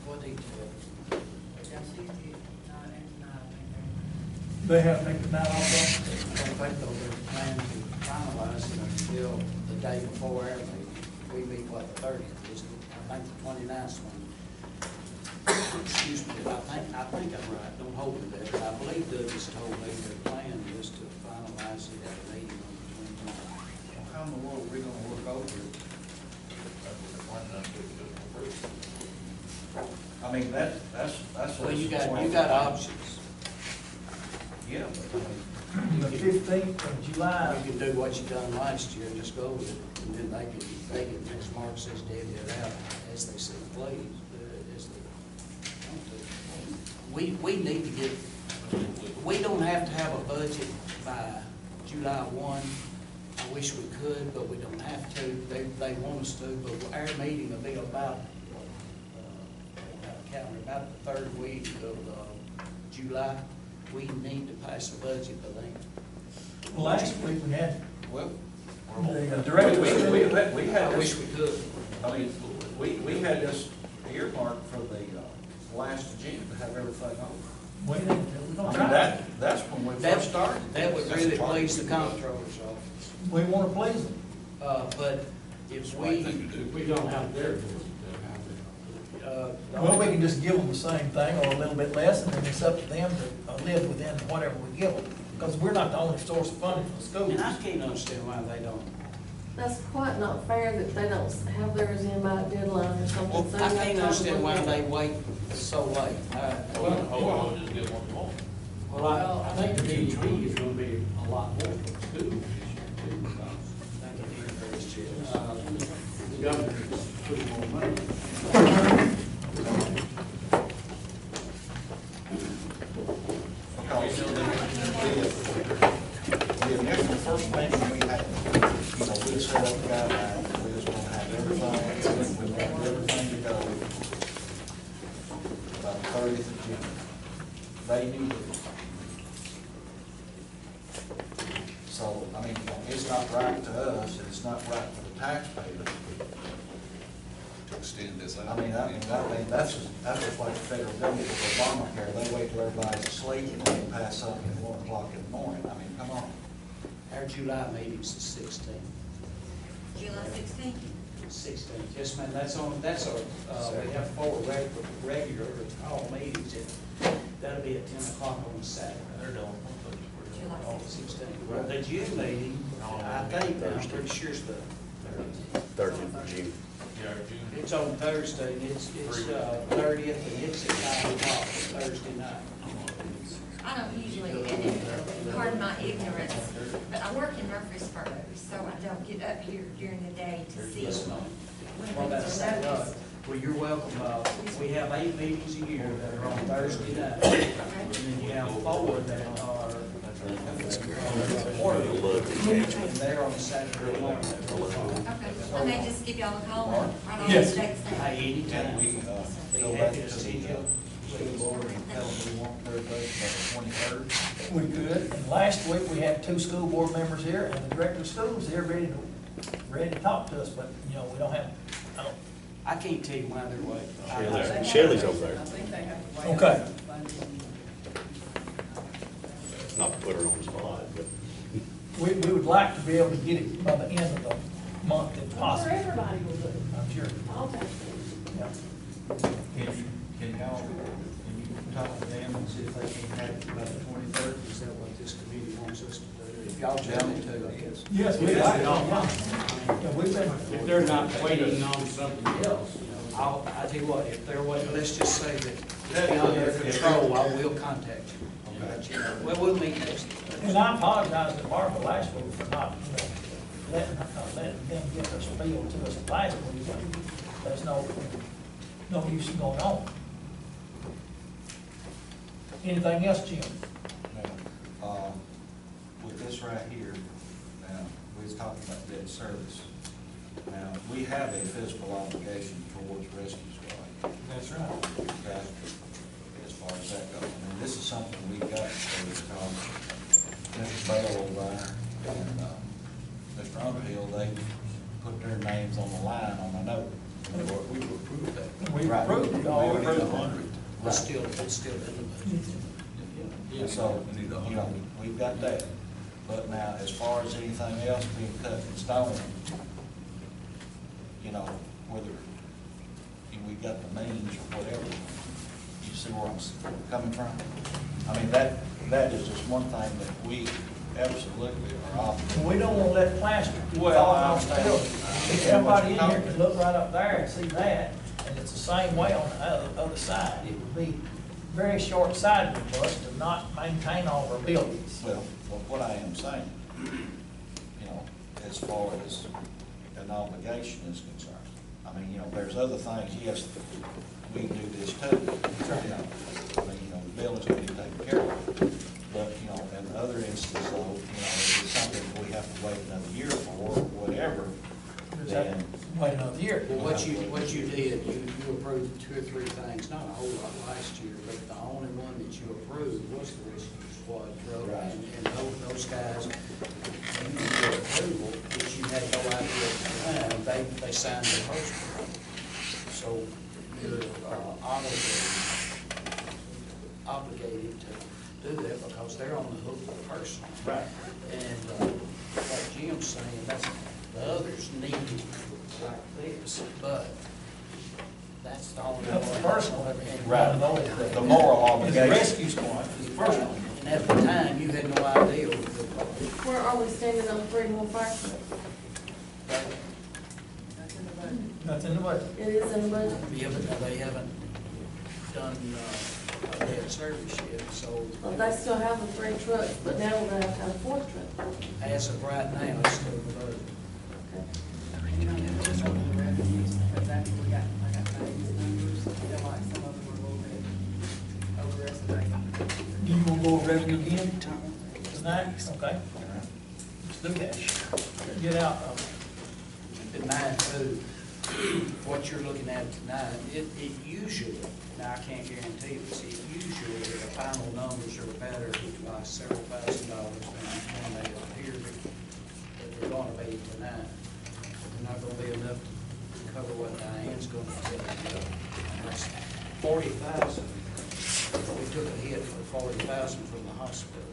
What detail? They have to take the night off. I don't think they're planning to finalize it until the day before our meeting. We meet, what, the 30th, isn't it? I think the 29th one. Excuse me, I think I'm right, don't hold me there, but I believe Douglas told me their plan is to finalize it at the meeting on the 29th. How in the world are we gonna work over it? I mean, that's. Well, you got options. Yeah, but I mean, The 15th of July. You can do what you done last year and just go with it, and then they can, next Mark says, divvy it out as they see please, as they want to. We need to get, we don't have to have a budget by July 1. I wish we could, but we don't have to. They want us to, but our meeting will be about, about the 3rd week of July. We need to pass a budget, I think. Last week we had well, the director. we had I wish this, we could. I mean, we had this earmark for the last of June to have everything over. We I don't mean, try. that's when we That- first started. That would That's really the target. please the comptroller's office. We want to please them. But if It's the right we, thing to do. We don't have their. Well, we can just give them the same thing or a little bit less, and then it's up to them to live within whatever we give them. Because we're not the only source of funding for schools. and I can't understand why they don't. That's quite not fair that they don't have theirs in by a deadline or something. Well, so I you have can't time to understand look why at they it. wait so late. We'll just get one more. Well, I think the DEP is gonna be a lot more for the schools this year too, because, the governor is putting more money. The initial first meeting we had, we set up guidelines, we was gonna have everything, we want everything to go by the 30th of June. They knew it. So, I mean, it's not right to us, and it's not right for the taxpayer. To extend this out. I mean, that's just like the federal government with Obamacare, they wait till everybody's asleep and then pass something at 1 o'clock in the morning. I mean, come on. Our July meeting's the 16th. July 16th. 16th, yes, ma'am, that's our, we have 4 regular call meetings, and that'll be at 10 o'clock on Saturday. They're done. On the 16th. Well, the June meeting, I think, I'm pretty sure it's the 30th of June. Yeah, June. it's on Thursday, and it's 30th, and it's at 5 o'clock Thursday night. I don't usually, and pardon my ignorance, but I work in Murfreesboro, so I don't get up here during the day to see Yes, ma'am. when Well, that's things are noticed. well, you're welcome. We have 8 meetings a year that are on Thursday night, and then you have 4 that are quarter, and they're on the Saturday morning. Okay, I may just give y'all a call right on Yes. the next day. Hey, Can anytime. we, Be go back happy to to see the, you. school board and tell them we want their vote by the 23rd? We could, and last week we had 2 school board members here, and the director of schools here ready to talk to us, but, you know, we don't have, I don't, I can't tell you why they're waiting. Shelley's over there, okay. not to put her on the spot, but. We would like to be able to get it by the end of the month if For possible, everybody will do. I'm sure. All tax Yeah. Can y'all, can you talk to them and see if they can have it by the 23rd? Is that what this committee wants us to do? If y'all tell me to, I guess. Yes, we'd like to, yeah. We've been. If they're not waiting on something else. I tell you what, if they're waiting, let's just say that it's beyond their control, I will contact you. And let you know. Well, we'll meet next. And I apologize to Barbara last week for not, you know, letting them get their spiel to us last week, but there's no use in going on. Anything else, Jim? Now, with this right here, now, we was talking about debt service. Now, we have a fiscal obligation towards rescue squad. That's right. Okay, as far as that goes. I mean, this is something we got to do because Mr. Bell over there and, Mr. Underhill, they put their names on the line on the note. We approved that. We approved it all. We already did 100. It's still in the budget. So, you know, we've got that. But now, as far as anything else being cut in stone, you know, whether we've got the means or whatever, you see where I'm coming from? I mean, that is just one thing that we absolutely are off. We don't want to let plastic fall Well, I off the understand. building. Everybody in here can look right up there and see that, and it's the same way on the other side. It would be very short-sighted of us to not maintain all of our buildings. Well, what I am saying, you know, as far as an obligation is concerned, I mean, you know, there's other things, yes, we can do this too. You know, I mean, you know, the building's gonna be taken care of. But, you know, in other instances, though, you know, if it's something we have to wait another year for, or whatever, then. Wait another year. Well, what you did, you approved 2 or 3 things, not a whole lot last year, but the only one that you approved was the rescue squad program. Right. And those guys, you did your approval, which you had no idea at the time, they signed the first one. So you're obligated to do that because they're on the hook for the person. Right. And like Jim's saying, the others need it like this, but that's the only That's the first one. Right. The moral It's the obligation. rescue squad, it's the first one. And at the time, you had no idea what the Where are we standing on 3 more fire trucks? That's in the budget. It is in the budget. Yeah, but they haven't done, a debt service yet, so Well, they still have the 3 trucks, but now we're gonna have to have a 4th truck. as of right now, it's still in the budget. Do you want to go over revenue again tonight? Okay. Let's do that. Get out of At 9/2, what you're looking at tonight, it usually, now I can't guarantee this, it usually, the final numbers are better by several $1,000s than they appear that they're gonna be tonight. They're not gonna be enough to cover what Diane's gonna tell you. And that's 40,000. We took a hit for 40,000 from the hospital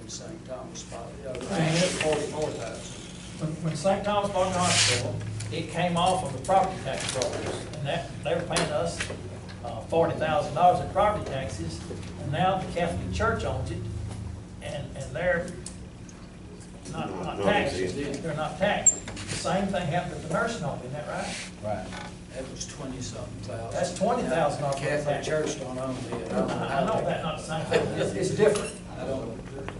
in St. Thomas spot. It's 44,000. When St. Thomas bought the hospital, it came off of the property tax rolls, and they were paying us $40,000 in property taxes, and now the Catholic Church owns it, and they're not taxed. They're not taxed. The same thing happened at the nursing home, isn't that right? Right. That was 20-something thousand. That's $20,000 off the Catholic tax. Church don't own it. I know that, not the same thing, it's different.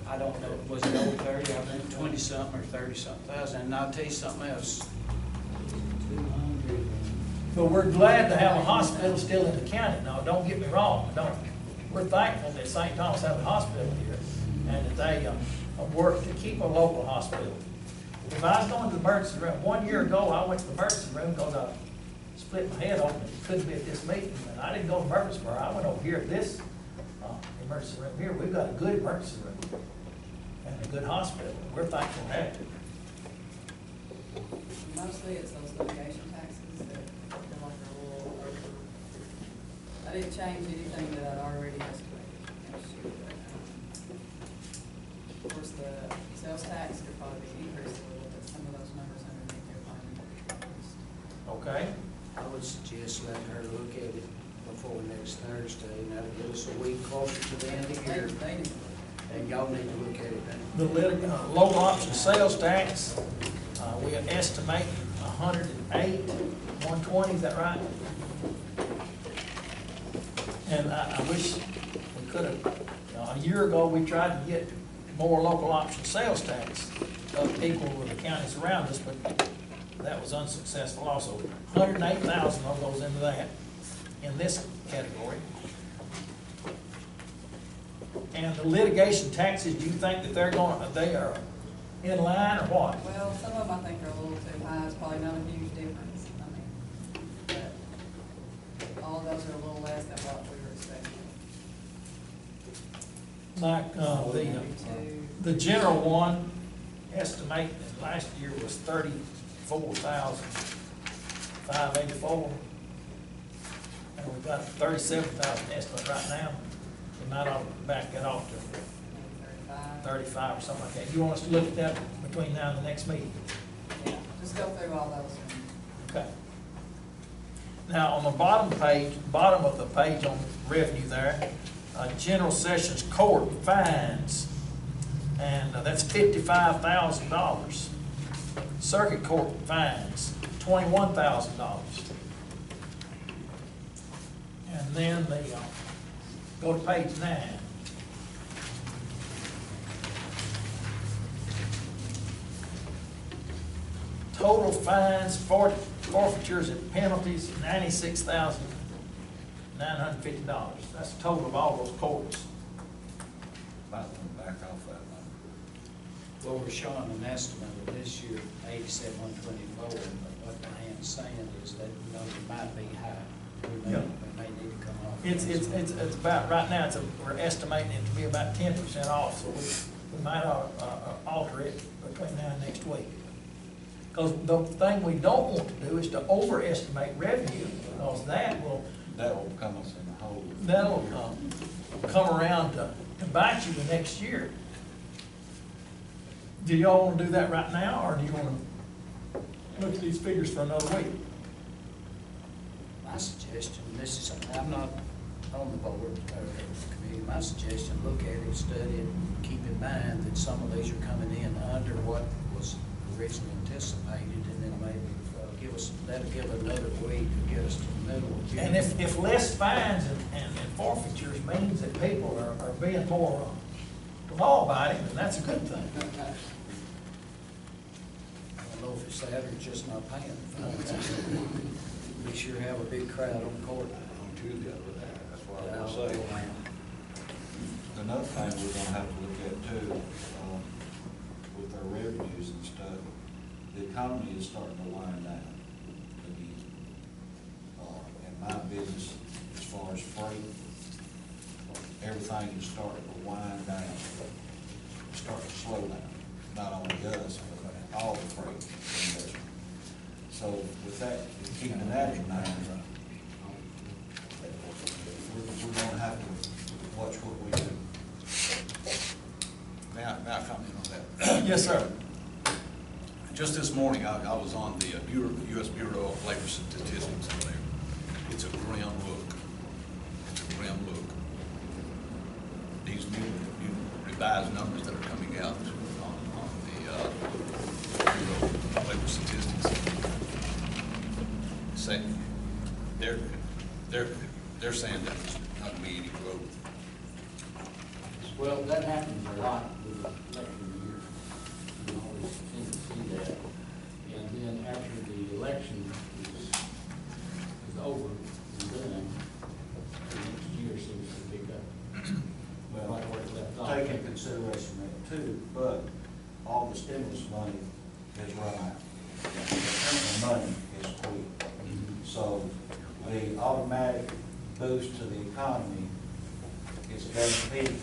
I don't know, was it over 30, I think 20-something or 30-something thousand, and I'll tell you something else. But we're glad to have a hospital still in the county. Now, don't get me wrong, we're thankful that St. Thomas have a hospital here, and that they of work to keep a local hospital. If I was going to the emergency room, 1 year ago, I went to the emergency room because I split my head open, and couldn't be at this meeting, and I didn't go to Murfreesboro, I went over here at this, emergency room here. We've got a good emergency room and a good hospital. We're thankful to have it. Mostly it's those litigation taxes that I feel like are a little over. I didn't change anything that I'd already estimated next year. Of course, the sales tax could probably be increased a little, but some of those numbers underneath there probably need to be increased. Okay? I would suggest letting her look at it before next Thursday, and that'll get us a week closer to the end of the year. And y'all need to look at it then. The local option sales tax, we estimate 108, 120, is that right? And I wish we could have, a year ago, we tried to get more local option sales tax equal with the counties around us, but that was unsuccessful also. 108,000 of goes into that, in this category. And the litigation taxes, do you think that they are in line or what? Well, some of them I think are a little too high, it's probably not a huge difference, I mean, but all of those are a little less than what we were expecting. Like, the general one, estimate that last year was 34,584. And we've got 37,000 estimate right now. We might ought to back that off to 35 or something like that. You want us to look at that between now and the next meeting? Yeah, just go through all those. Okay. Now, on the bottom of the page on revenue there, General Sessions Court fines, and that's $55,000. Circuit Court fines, $21,000. And then go to page 9. Total fines, forfeitures and penalties, $96,950. That's the total of all those courts. Might want to back off that number. Well, we're showing an estimate of this year, 87,124, but what Diane's saying is that number might be high. We may need to come off. It's about, right now, we're estimating it to be about 10% off, so we might alter it between now and next week. Because the thing we don't want to do is to overestimate revenue, because that will come us in the hole. That'll come around to bite you the next year. Do y'all want to do that right now, or do you want to look at these figures for another week? My suggestion, I'm not on the board or the committee, my suggestion, look at it, study it, keep in mind that some of these are coming in under what was originally anticipated, and then maybe that'll give another week to get us to the middle of June. And if less fines and forfeitures means that people are being more law-abiding, then that's a good thing. I don't know if it's that or just not paying the fines. We sure have a big crowd on court. On Tuesday, that's what I was gonna say. Another thing we're gonna have to look at too, with our revenues and stuff, the economy is starting to wind down again. In my business, as far as freight, everything is starting to wind down, starting to slow down. Not only us, but all the freight industry. So with that, keeping that in mind, we're gonna have to watch what we do. May I comment on that? Yes, sir. Just this morning, I was on the U.S. Bureau of Labor Statistics, and it's a grim look. It's a grim look. These new revised numbers that are coming out on the Bureau of Labor Statistics say they're saying that there's not going to be any growth. Well, that happens a lot with the election year. You always tend to see that. And then after the election is over and done, the next year seems to pick up. Well, Right where it left off. take into consideration that too, but all the stimulus money has run out. The money is quick. So the automatic boost to the economy is guaranteed.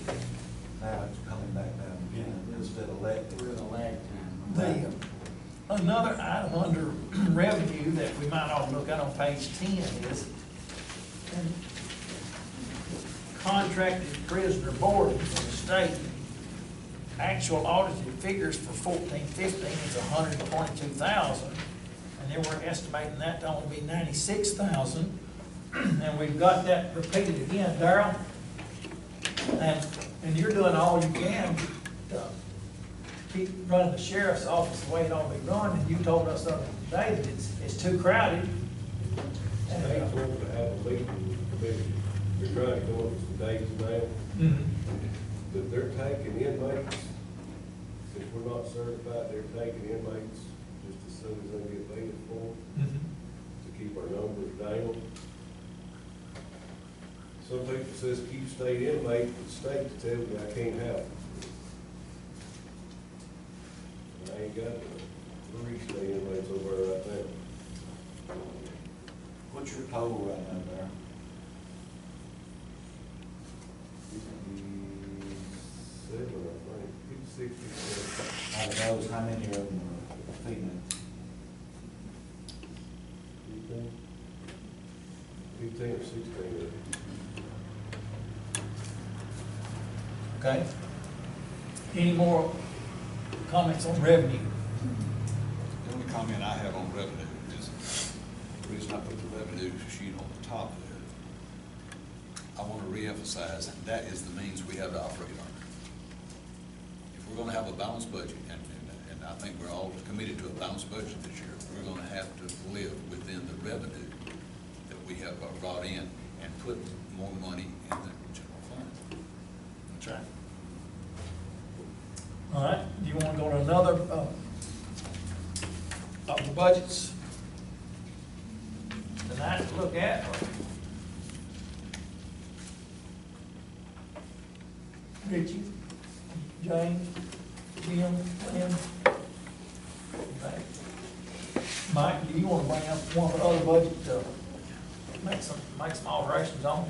Now it's coming back down again instead of letting. We're in a lag time. Another item under revenue that we might ought to look at on page 10 is contracted prisoner boarding for the state. Actual audited figures for 14-15 is 122,000, and then we're estimating that to only be 96,000. And we've got that repeated again, Darryl. And you're doing all you can to keep running the sheriff's office the way it ought to be run, and you told us the other day that it's too crowded. And, State's wanting to have a meeting, we're trying to come up with some dates now, that they're taking inmates, since we're not certified, they're taking inmates just as soon as they get paid for, to keep our numbers down. Some people says keep state inmates, but the state tells me I can't have them. And I ain't got 3 state inmates over there right now. What's your total right now there? 7, I think, 60. Out of those, how many of them are female? 15 or 16. Okay. Any more comments on revenue? The only comment I have on revenue is, the reason I put the revenue sheet on the top there, I want to reemphasize that is the means we have to operate under. If we're going to have a balanced budget, and I think we're all committed to a balanced budget this year, we're going to have to live within the revenue that we have brought in and put more money in the general fund. That's right. All right, do you want to go to another of the budgets tonight to look at? Richie, James, Jim, Lynn? Okay. Mike, do you want to bring up one of the other budget to make some alterations on?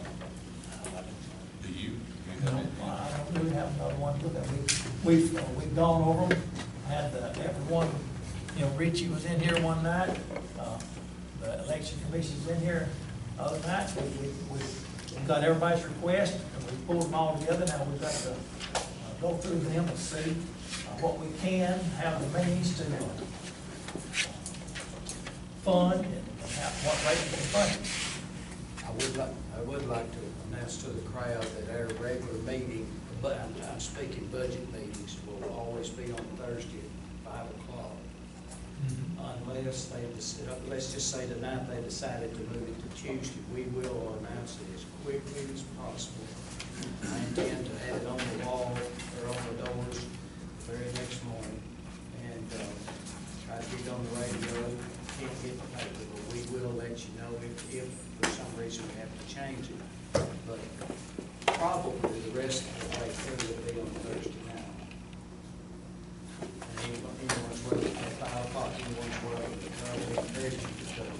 Do you? No, I don't really have another one to look at. We've gone over them, had everyone, you know, Richie was in here one night, the election commission's in here other nights. We've got everybody's request, and we pulled them all together. Now we've got to go through them and see what we can, have the means to fund, and what rate we can fund it. I would like to announce to the crowd that our regular meeting, but I'm speaking budget meetings, will always be on Thursday at 5 o'clock. Unless they, let's just say tonight they decided to move it to Tuesday, we will announce it as quickly as possible. I intend to have it on the wall or on the doors the very next morning, and try to get it on the radio. Can't get the paper, but we will let you know if for some reason we have to change it. But probably the rest of the way through will be on Thursday night. And anyone's welcome at 5 o'clock, anyone's welcome to come, we encourage you to come.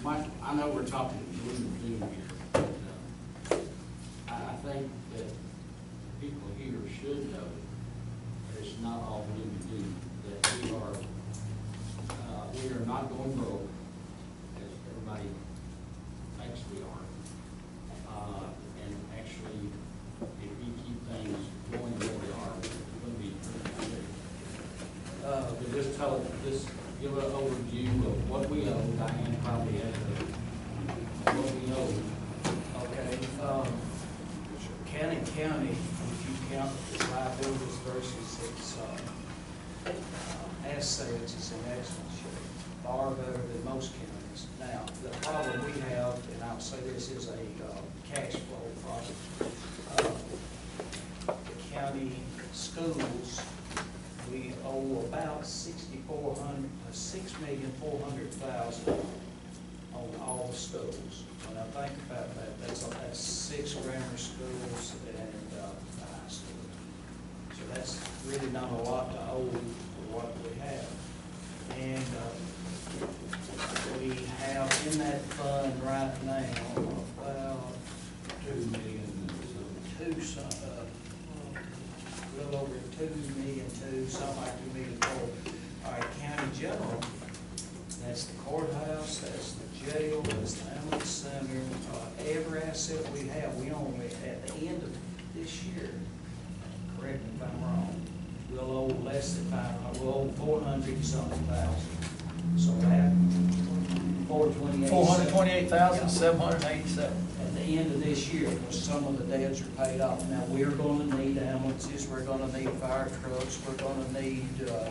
Mike, I know we're talking gloom and doom here, but I think that people here should know that it's not all gloom and doom, that we are not going broke, as everybody thinks we are. And actually, if we keep things going where we are, we're going to be pretty good. Just tell it, just give an overview of what we owe. Diane probably has what we owe. Okay, county, if you count its liabilities versus its assets, is in excellent shape, far better than most counties. Now, the problem we have, and I'll say this is a cash flow problem. The county schools, we owe about $6,400,000 on all the schools. When I think about that, that's 6 grammar schools and the high school. that's really not a lot to owe for what we have. And we have in that fund right now about $2 million, a little over $2 million, something like $2 million. All right, county general, that's the courthouse, that's the jail, that's the ambulance center, every asset we have, we only, at the end of this year, correct me if I'm wrong, we'll owe less than we'll owe 400-something thousand. So that, 428,787. at the end of this year, because some of the debts are paid off. Now, we're gonna need ambulances, we're gonna need fire trucks, we're gonna need, to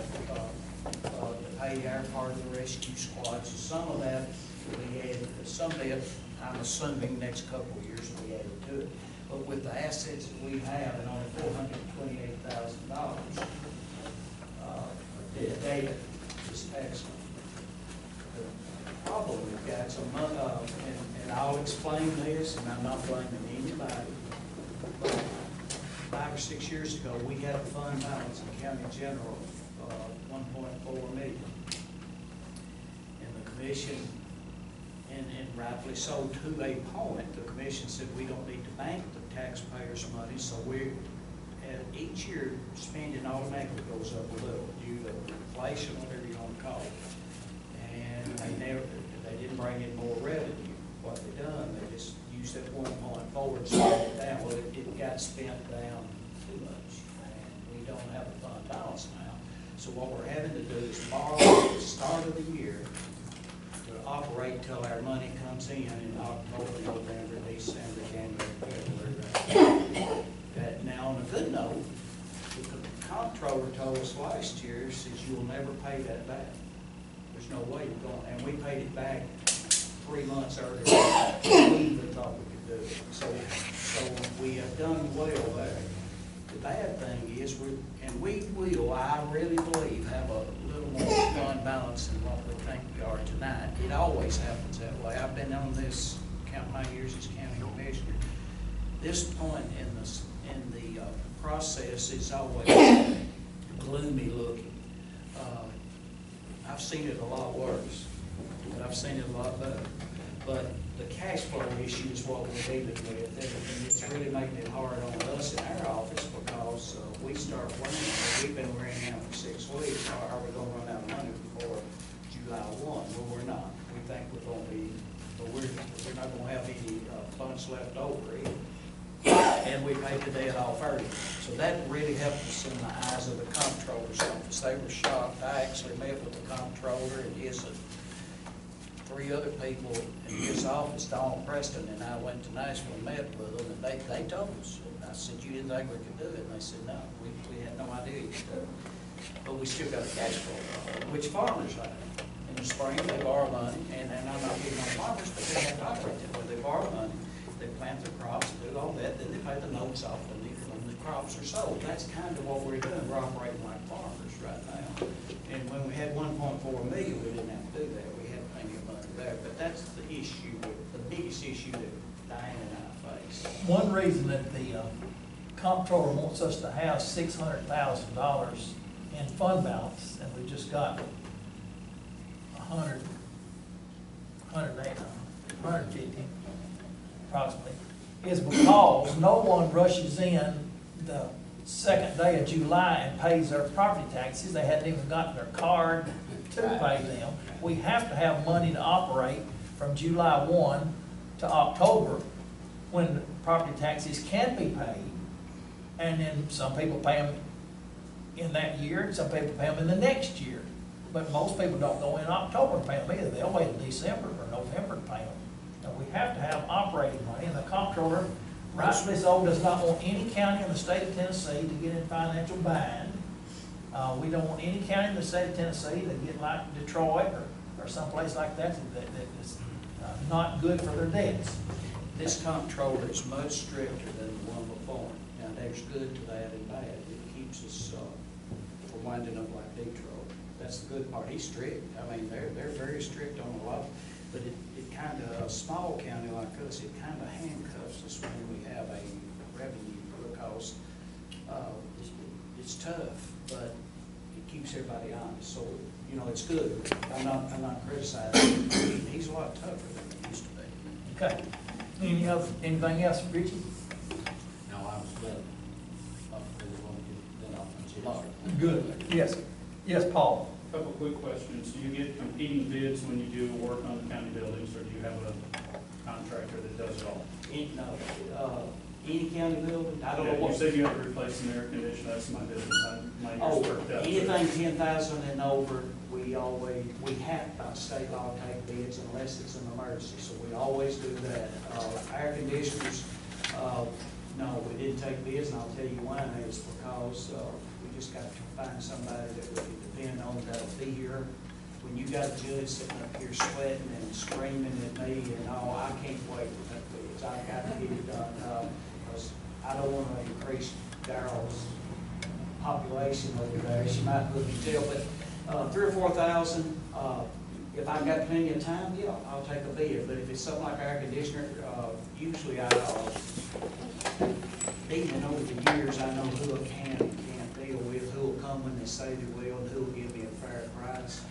pay our part of the rescue squad. So some of that will be added, some of it, I'm assuming next couple of years will be added to it. But with the assets that we have, and only $428,000, the data is excellent. The problem we've got some, and I'll explain this, and I'm not blaming anybody. But 5 or 6 years ago, we had a fund balance in county general of $1.4 million. And the commission, and rightfully so to a point, the commission said we don't need to bank the taxpayers' money, so we're, each year, spending automatically goes up a little due to inflation, whatever you want to call it. And they didn't bring in more revenue. What they done, they just used that 1.4 and spent it down. Well, it got spent down too much, and we don't have a fund balance now. So what we're having to do is borrow at the start of the year to operate till our money comes in October, November, December, January, February. Now, on a good note, the comptroller told us last year, says you'll never pay that back. There's no way you're going, and we paid it back 3 months earlier than we even thought we could do it. So we have done well there. The bad thing is, we will, I really believe, have a little more fund balance than what we think we are tonight. It always happens that way. I've been on this, count my years as county commissioner. This point in the process is always gloomy looking. I've seen it a lot worse, but I've seen it a lot better. But the cash flow issue is what we're dealing with, and it's really making it hard on us in our office because we start planning. We've been running out for 6 weeks. Are we going to run out of money before July 1? Well, we're not. We think we're going to be, but we're not going to have any funds left over either. And we paid the debt off early. So that really helped us in the eyes of the comptroller's office. They were shocked. I actually met with the comptroller and his 3 other people in his office, Don Preston, and I went to Nashville and met with them, and they told us. I said, you didn't think we could do it? And they said, no, we had no idea you could do it. But we still got a cash flow, which farmers have. In the spring, they borrow money, and I'm not getting on farmers, but they have to operate it. When they borrow money, they plant their crops, do all that, then they pay the notes off when the crops are sold. That's kind of what we're doing. We're operating like farmers right now. And when we had 1.4 million, we didn't have to do that. We had plenty of money there. But that's the issue, the biggest issue that Diane and I face. One reason that the comptroller wants us to have $600,000 in fund balance, and we just got 150 approximately, is because no one rushes in the second day of July and pays their property taxes. They hadn't even gotten their card to pay them. We have to have money to operate from July 1 to October when the property taxes can be paid. And then some people pay them in that year, and some people pay them in the next year. But most people don't go in October and pay them either. They'll wait until December or November to pay them. And we have to have operating money, and the comptroller, rightfully so, does not want any county in the state of Tennessee to get in financial bind. We don't want any county in the state of Tennessee to get like Detroit or someplace like that is not good for their debts. This comptroller is much stricter than the one before. Now, there's good to that and bad. It keeps us from winding up like Detroit. That's the good part. He's strict. I mean, they're very strict on a lot, but it kind of, a small county like us, it kind of handcuffs us when we have a revenue because it's tough, but it keeps everybody honest, so, you know, it's good. I'm not criticizing him. He's a lot tougher than he used to be. Okay. Anything else, Richie? No, I'm split. Up to the one, then I'll finish it. Good. Yes. Yes, Paul? Couple quick questions. Do you get competing bids when you do work on the county buildings, or do you have a contractor that does it all? Any county building, I don't know Yeah, what. you said you had to replace an air conditioner, that's my business, my Oh, ears perked up. anything 10,000 and over, we have, by state law, take bids unless it's an emergency, so we always do that. Air conditioners, no, we didn't take bids, and I'll tell you why, it's because, we just got to find somebody that we can depend on that'll be here. When you got a judge sitting up here sweating and screaming at me and all, I can't wait to take bids, I got to get it done, because I don't want to increase Daryl's population over there. She might look and tell, but 3,000 or 4,000, if I've got plenty of time, yeah, I'll take a bid. But if it's something like air conditioner, usually even over the years, I know who I can and can't deal with, who will come when they say they will, and who will give me a fair price.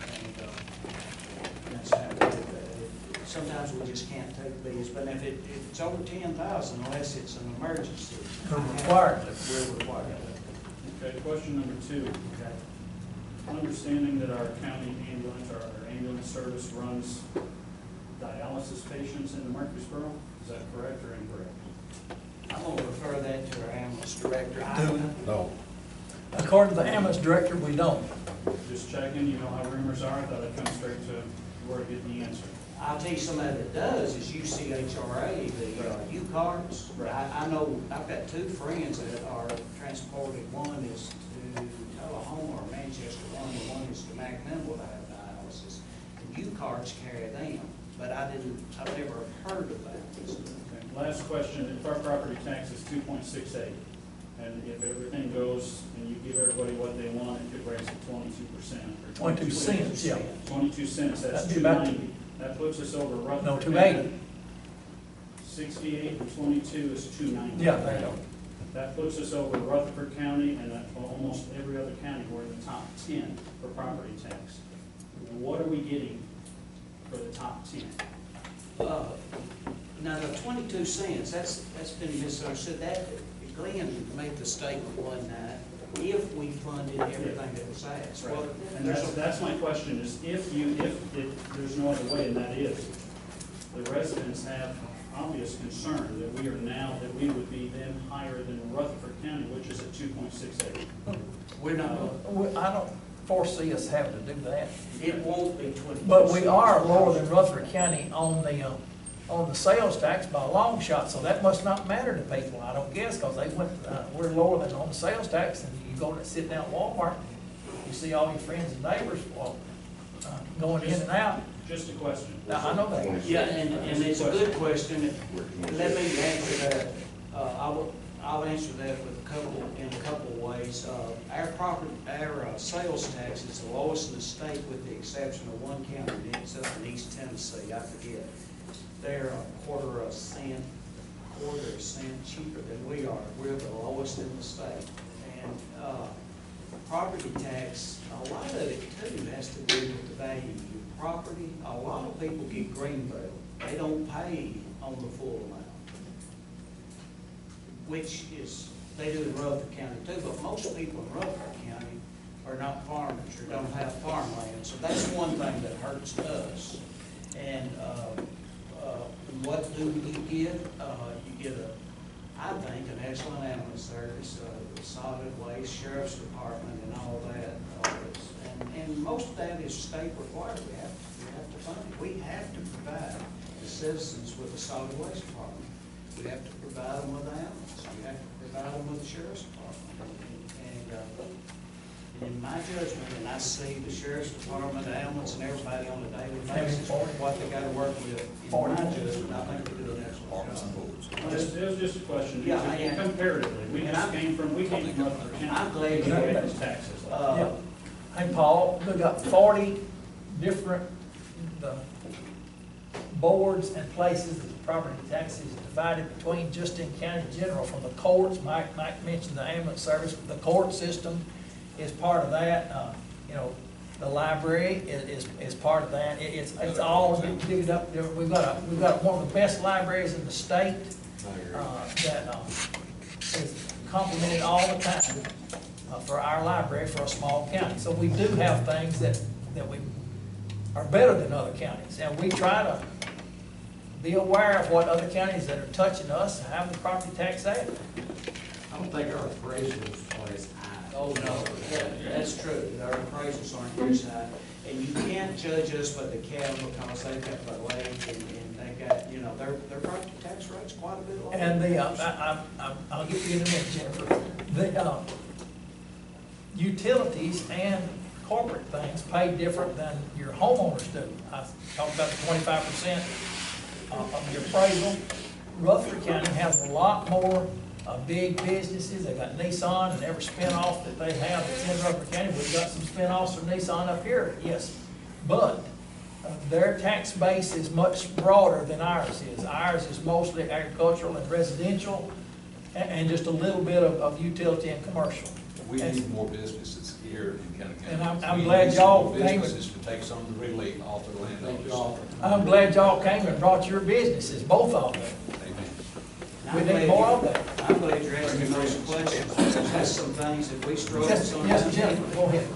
And that's how it is. Sometimes we just can't take bids, but if it's over 10,000, unless it's an emergency. We're required. We're required. Okay, question number 2. Okay. Understanding that our county ambulance, or our ambulance service runs dialysis patients in Murfreesboro, is that correct or incorrect? I'm going to refer that to our ambulance director. No. According to the ambulance director, we don't. Just checking, you know how rumors are, I thought I'd come straight to where to get the answer. I'll tell you somebody that does is UCHRA, the U-Carts. Right. I know, I've got 2 friends that are transported. One is to Tullahoma or Manchester, one is to McMinnville to have dialysis. The U-Carts carry them, but I've never heard of that. Okay, last question, if our property tax is 2.68, and if everything goes and you give everybody what they want, it could raise it 22%. 22 cents, yeah. 22 cents, that's That'd be about- $2.90. That puts us over Rutherford. No, County. 280. 68 and 22 is 290. Yeah, there you go. That puts us over Rutherford County and almost every other county. We're in the top 10 for property tax. What are we getting for the top 10? Now, the 22 cents, that's been misunderstood. That, Glenn made the statement one night, if we funded everything that was asked. Right. Well, And that's my question, is if there's no other way, and that is, the residents have obvious concern that we would be then higher than Rutherford County, which is at 2.68. We're not, I don't foresee us having to do that. it won't be 22. But we are lower than Rutherford County on the sales tax by a long shot, so that must not matter to people, I don't guess, because we're lower than on the sales tax, and you go and sit down at Walmart, you see all your friends and neighbors, going in and out. Just a question. I know that. Yeah, and it's a good question. Let me answer that. I'll answer that in a couple of ways. Our sales tax is the lowest in the state with the exception of one county, and it's up in East Tennessee, I forget. They're a quarter of a cent cheaper than we are. We're the lowest in the state. And property tax, a lot of it too has to do with the value of your property. A lot of people get Greenbelt. They don't pay on the full amount, which is, they do in Rutherford County too, but most people in Rutherford County are not farmers or don't have farmland. So that's one thing that hurts us. And what do you get? You get I think, an excellent ambulance service, solid waste, sheriff's department, and all that. And most of that is state required. We have to fund it. We have to provide the citizens with a solid waste department. We have to provide them with an ambulance. We have to provide them with the sheriff's department. And in my judgment, and I see the sheriff's department, the ambulance, and everybody on a daily basis, what they got to work with, in my judgment, I think they do an excellent job. It was just a question. Yeah, Comparatively, we came from Rutherford County. I'm glad you Exactly had those taxes. Yeah. Hey, Paul, we got 40 different boards and places that the property tax is divided between just in county general, from the courts. Mike mentioned the ambulance service, the court system, is part of that, you know, the library is part of that. It's all divided up. We've got one of the best libraries in the state, that, is complimented all the time, for our library for a small county. So we do have things that we are better than other counties, and we try to be aware of what other counties that are touching us have the property tax at. I don't think our appraisals are as high. Oh, no, that's true, our appraisals aren't very high, and you can't judge us by the county because they've got the lake and they got, you know, their property tax rate's quite a bit lower. And I'll get you in a minute, Jennifer. The utilities and corporate things pay different than your homeowners do. I talked about the 25% of your appraisal. Rutherford County has a lot more big businesses. They've got Nissan and every spinoff that they have that's in Rutherford County. We've got some spinoffs from Nissan up here, yes. But their tax base is much broader than ours is. Ours is mostly agricultural and residential and just a little bit of utility and commercial. We need more businesses here in Kennesaw County. And I'm glad y'all We need came. more businesses to take some of the relief off of the landowners. I'm glad y'all came and brought your businesses, both of them. We need more of that. I'm glad you're asking those questions, because that's some things that we struggle with. Yes, Jennifer, go ahead.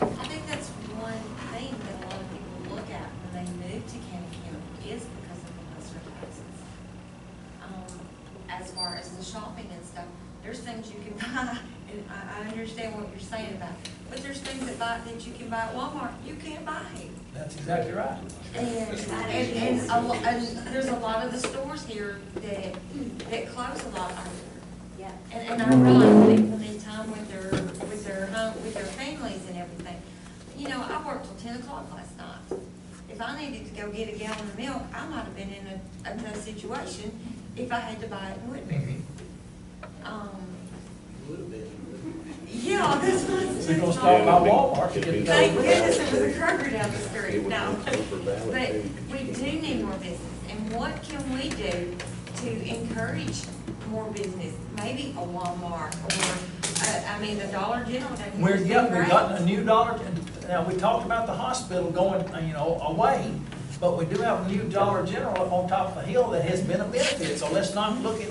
I think that's one thing that a lot of people look at when they move to Kennesaw County is because of the lesser taxes. As far as the shopping and stuff, there's things you can buy, and I understand what you're saying about it, but there's things that you can buy at Walmart, you can't buy here. That's exactly right. And there's a lot of the stores here that close a lot earlier. Yeah. And I realize people need time with their families and everything. You know, I worked till 10 o'clock last night. If I needed to go get a gallon of milk, I might have been in a tough situation if I had to buy it in Woodbury. A little bit. Yeah, that's what I'm We're saying. gonna start by Walmart. to get Thank those. goodness it was a Kroger down the street, no. But we do need more business, and what can we do to encourage more business? Maybe a Walmart, or, the Dollar General. We've gotten a new Dollar, now, we talked about the hospital going, away, but we do have a new Dollar General on top of the hill that has been a benefit, so let's not look at,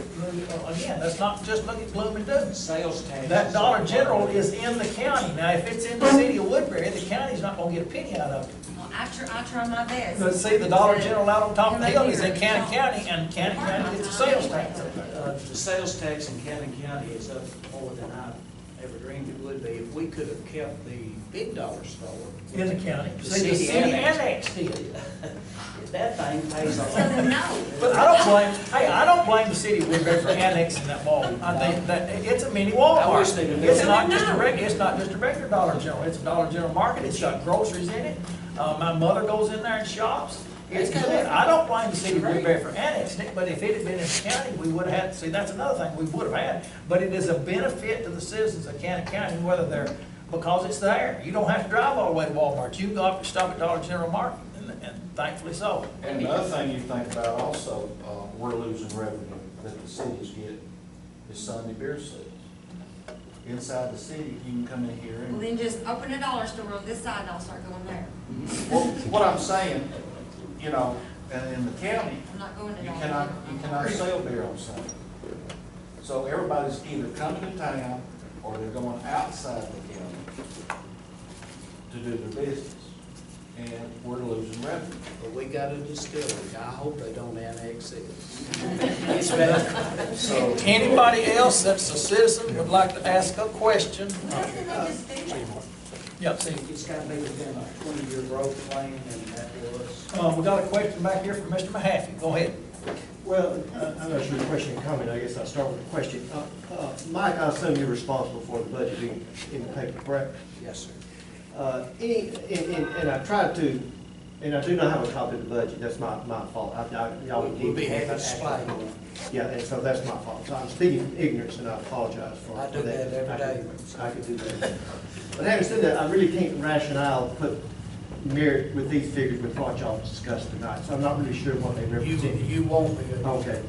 again, let's not just look at gloom and doom. Sales tax. That Dollar General is in the county. Now, if it's in the city of Woodbury, the county's not gonna get a penny out of it. Well, I try my best. But see, the Dollar General out on top of the hill is in Cannon County, and Cannon County gets a sales tax. The sales tax in Cannon County is up more than I ever dreamed it would be. If we could have kept the big dollar store. In the county. The See, the city city annex. annexed it. That thing pays a lot. So then no. But I don't blame the city of Woodbury for annexing that mall. I think that it's a mini Walmart. I wish they'd have It's done not that. just a regular Dollar General. It's a Dollar General market. It's got groceries in it. My mother goes in there and shops. It's good. I don't blame the city of Woodbury for annexing it, but if it had been in the county, we would have had, see, that's another thing we would have had. But it is a benefit to the citizens of Cannon County, whether they're, because it's there. You don't have to drive all the way to Walmart. You can go up and stop at Dollar General Market, and thankfully so. And the other thing you think about also, we're losing revenue that the cities get is Sunday beer sales. Inside the city, you can come in here Well, and, then just open a dollar store on this side and I'll start going there. well, what I'm saying, in the county, I'm not going to you Dollar cannot sell beer on Sunday. So everybody's either coming to town or they're going outside the county to do their business. And we're losing revenue. But we got a distillery. I hope they don't annex it. It's bad. So, Anybody else that's a citizen would like to ask a question? Doesn't it just do that? Yep, see, It's got to be within a 20-year growth plan, and that was. we got a question back here from Mr. Mahaffey. Go ahead. Well, I'm not sure the question and comment, I guess I'll start with the question. Mike, I assume you're responsible for the budget being in the paper, correct? Yes, sir. And I tried to, and I do not have a copy of the budget, that's my fault. Y'all would We'll need be to happy to have supply that. you. Yeah, and so that's my fault. So I'm speaking from ignorance, and I apologize for I do that every day. I could do that. But having said that, I really can't rationale put merit with these figures with what y'all discussed tonight, so I'm not really sure what they represent. You won't be able to. Okay,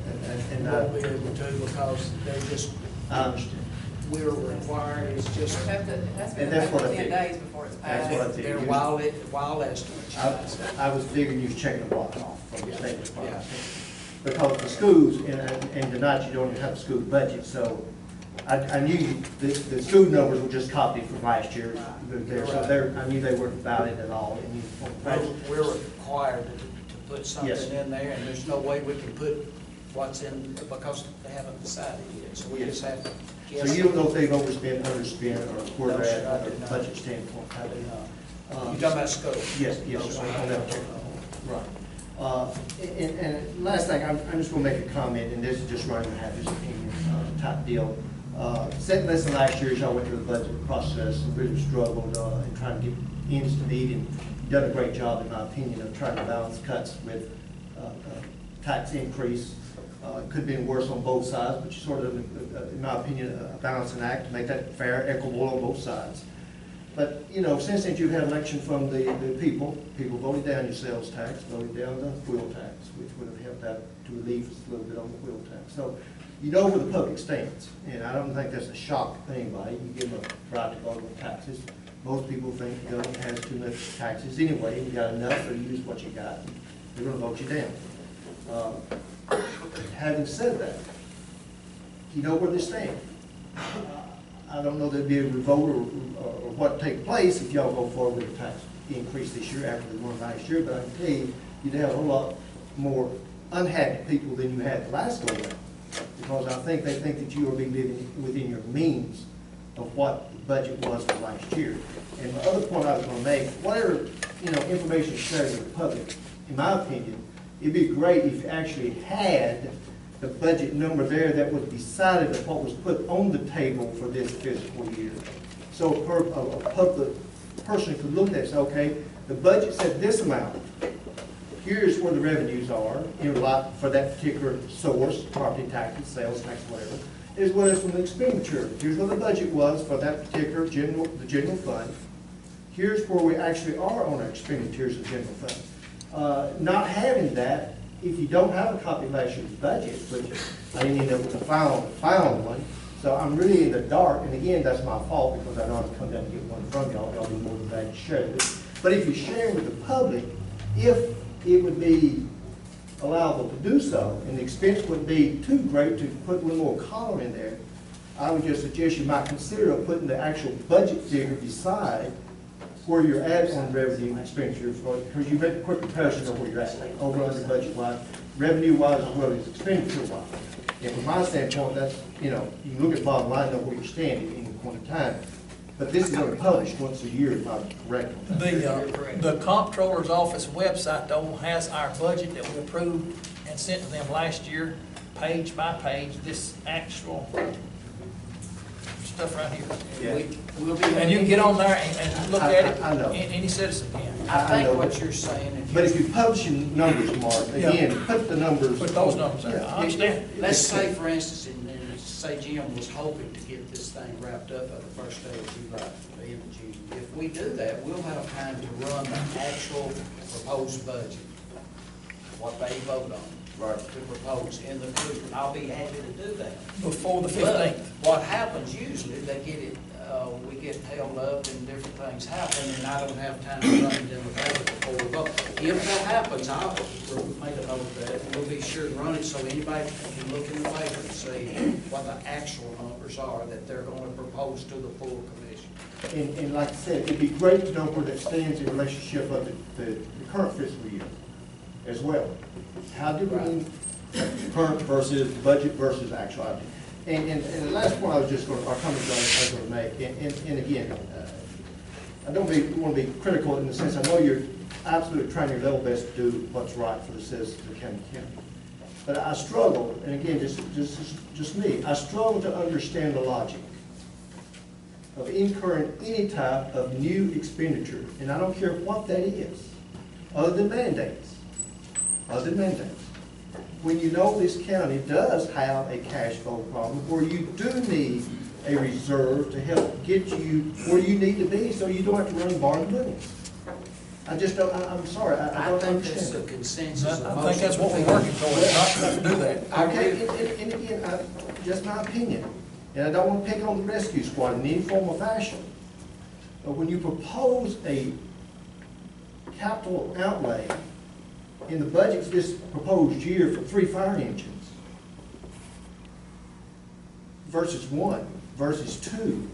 and You won't be able to because they just. I understand. we're required, it's just, It has to be And that's what I 10 think. days before it's That's passed. what I think. they're wild estimates. I was figuring you was checking the block off from the state Yeah. department. Because the schools, and tonight you don't even have a school budget, so I knew the school numbers were just copied from last year. So I knew they weren't valid at all. And We're required to put Yes. something in there, and there's no way we can put what's in, because they haven't decided yet, so we just have to guess. So you don't know if they've overspent, underspent, or where No, they're sir, I at do from a not. budget standpoint? I do not. Uh, You talking about scope? Yes, yes, No, sir. sir, I'll never check. Right. And last thing, I'm just gonna make a comment, and this is just running a half his opinion type deal. Second lesson last year, as y'all went through the budget process and really struggled in trying to get ends to meet, and you've done a great job, in my opinion, of trying to balance cuts with tax increase. It could have been worse on both sides, but you sort of, in my opinion, a balancing act to make that fair, equitable on both sides. But, you know, since that you've had election from the people voted down your sales tax, voted down the wheel tax, which would have helped out to relieve us a little bit on the wheel tax. So you know where the public stands, and I don't think that's a shock to anybody. You give them a right to vote on taxes. Most people think the government has too much taxes anyway, you got enough, so use what you got. They're gonna vote you down. Having said that, you know where they stand. I don't know there'd be a revolt or what take place if y'all go forward with a tax increase this year after the one last year, but I can tell you, you'd have a whole lot more unhappy people than you had the last go round. Because I think they think that you will be living within your means of what the budget was for last year. And the other point I was gonna make, whatever, information is shared with the public, in my opinion, it'd be great if you actually had the budget number there that was decided of what was put on the table for this fiscal year. So a public person could look at it and say, okay, the budget said this amount. Here's where the revenues are, for that particular source, property taxes, sales tax, whatever, as well as from the expenditure. Here's what the budget was for that particular the general fund. Here's where we actually are on our expenditures of the general fund. Not having that, if you don't have a copy of last year's budget, which I didn't end up with a final one, so I'm really in the dark, and again, that's my fault, because I don't have to come down and get one from y'all, y'all be more than glad to share it. But if you share with the public, if it would be allowable to do so, and the expense wouldn't be too great to put a little more column in there, I would just suggest you might consider putting the actual budget figure beside where you're at on revenue and expenditure, because you make a quick comparison of where you're at, over under budget wise, revenue wise as well as expenditure wise. And from my standpoint, that's, you can look at bottom line, know where you're standing in any point in time. But this is only published once a year, if I'm correct on that. The comptroller's office website though has our budget that we approved and sent to them last year, page by page, this actual stuff right here. We'll be. And you can get on there and look at it. I know. Any citizen can. I think what you're saying. But if you're publishing numbers, Mark, again, put the numbers. Put those numbers there. I understand. Let's say, for instance, and say Jim was hoping to get this thing wrapped up by the first day of July, the end of June. If we do that, we'll have time to run the actual proposed budget, what they vote on. Right. To propose in the group, and I'll be happy to do that. Before the But 15th. what happens usually, they get it, we get held up and different things happen, and I don't have time to run it in the paper before we vote. If that happens, I'll make a note of that, and we'll be sure to run it so anybody can look in the paper and see what the actual numbers are that they're gonna propose to the full commission. And like I said, it'd be great to know where that stands in relationship of the current fiscal year as well. How do we, current versus budget versus actuality? And the last point I was just going to, our comments I was going to make, and again, I don't want to be critical in the sense, I know you're absolutely trying your level best to do what's right for the citizens of County. But I struggle, and again, just me, I struggle to understand the logic of incurring any type of new expenditure, and I don't care what that is, other than mandates. When you know this county does have a cash flow problem, where you do need a reserve to help get you where you need to be, so you don't have to run borrowed money. I just don't, I'm sorry, I don't think that's understand. the consensus of I think that's what we're working towards, not to do that. Okay, and again, just my opinion. And I don't want to pick on the rescue squad in any form or fashion. But when you propose a capital outlay in the budget for this proposed year for 3 fire engines versus 1 versus 2,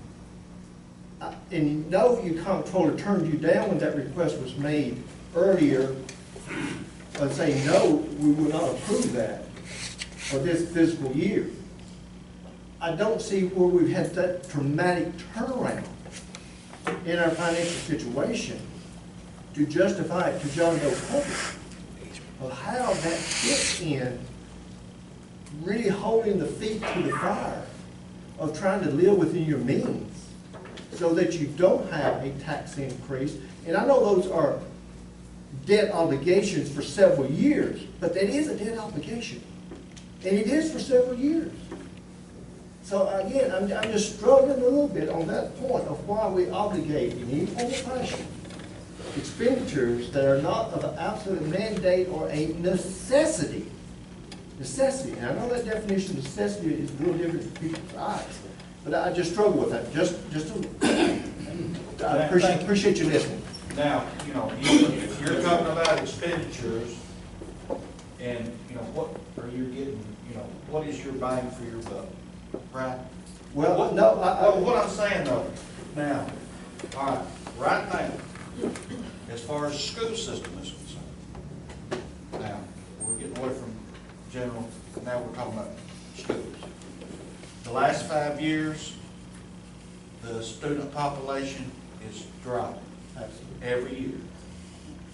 and you know your comptroller turned you down when that request was made earlier, and saying, no, we will not approve that for this fiscal year. I don't see where we've had that dramatic turnaround in our financial situation to justify it to John Doe Public of how that fits in really holding the feet to the fire of trying to live within your means so that you don't have a tax increase. And I know those are debt obligations for several years, but that is a debt obligation. And it is for several years. So again, I'm just struggling a little bit on that point of why we obligate in any form of fashion expenditures that are not of an absolute mandate or a necessity. Necessity, and I know that definition of necessity is a little different in people's eyes, but I just struggle with that, just a little. I appreciate you listening. Now, you know, you're talking about expenditures, and, you know, what are you getting, you know, what is your bang for your buck, right? Well, what I'm saying though, now, all right, right now, as far as the school system is concerned, now, we're getting away from general, now we're talking about schools. The last 5 years, the student population is dropping. Every year.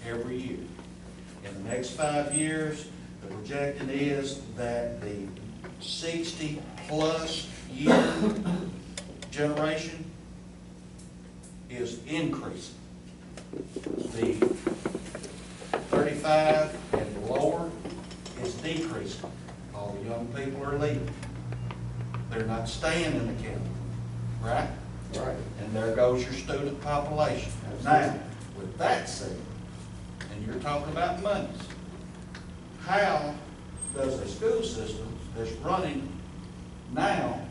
Every year. In the next 5 years, the projection is that the 60-plus year generation is increasing. The 35 and lower is decreasing. All the young people are leaving. They're not staying in the county, right? Right. And there goes your student population. Now, with that said, and you're talking about monies, how does a school system that's running now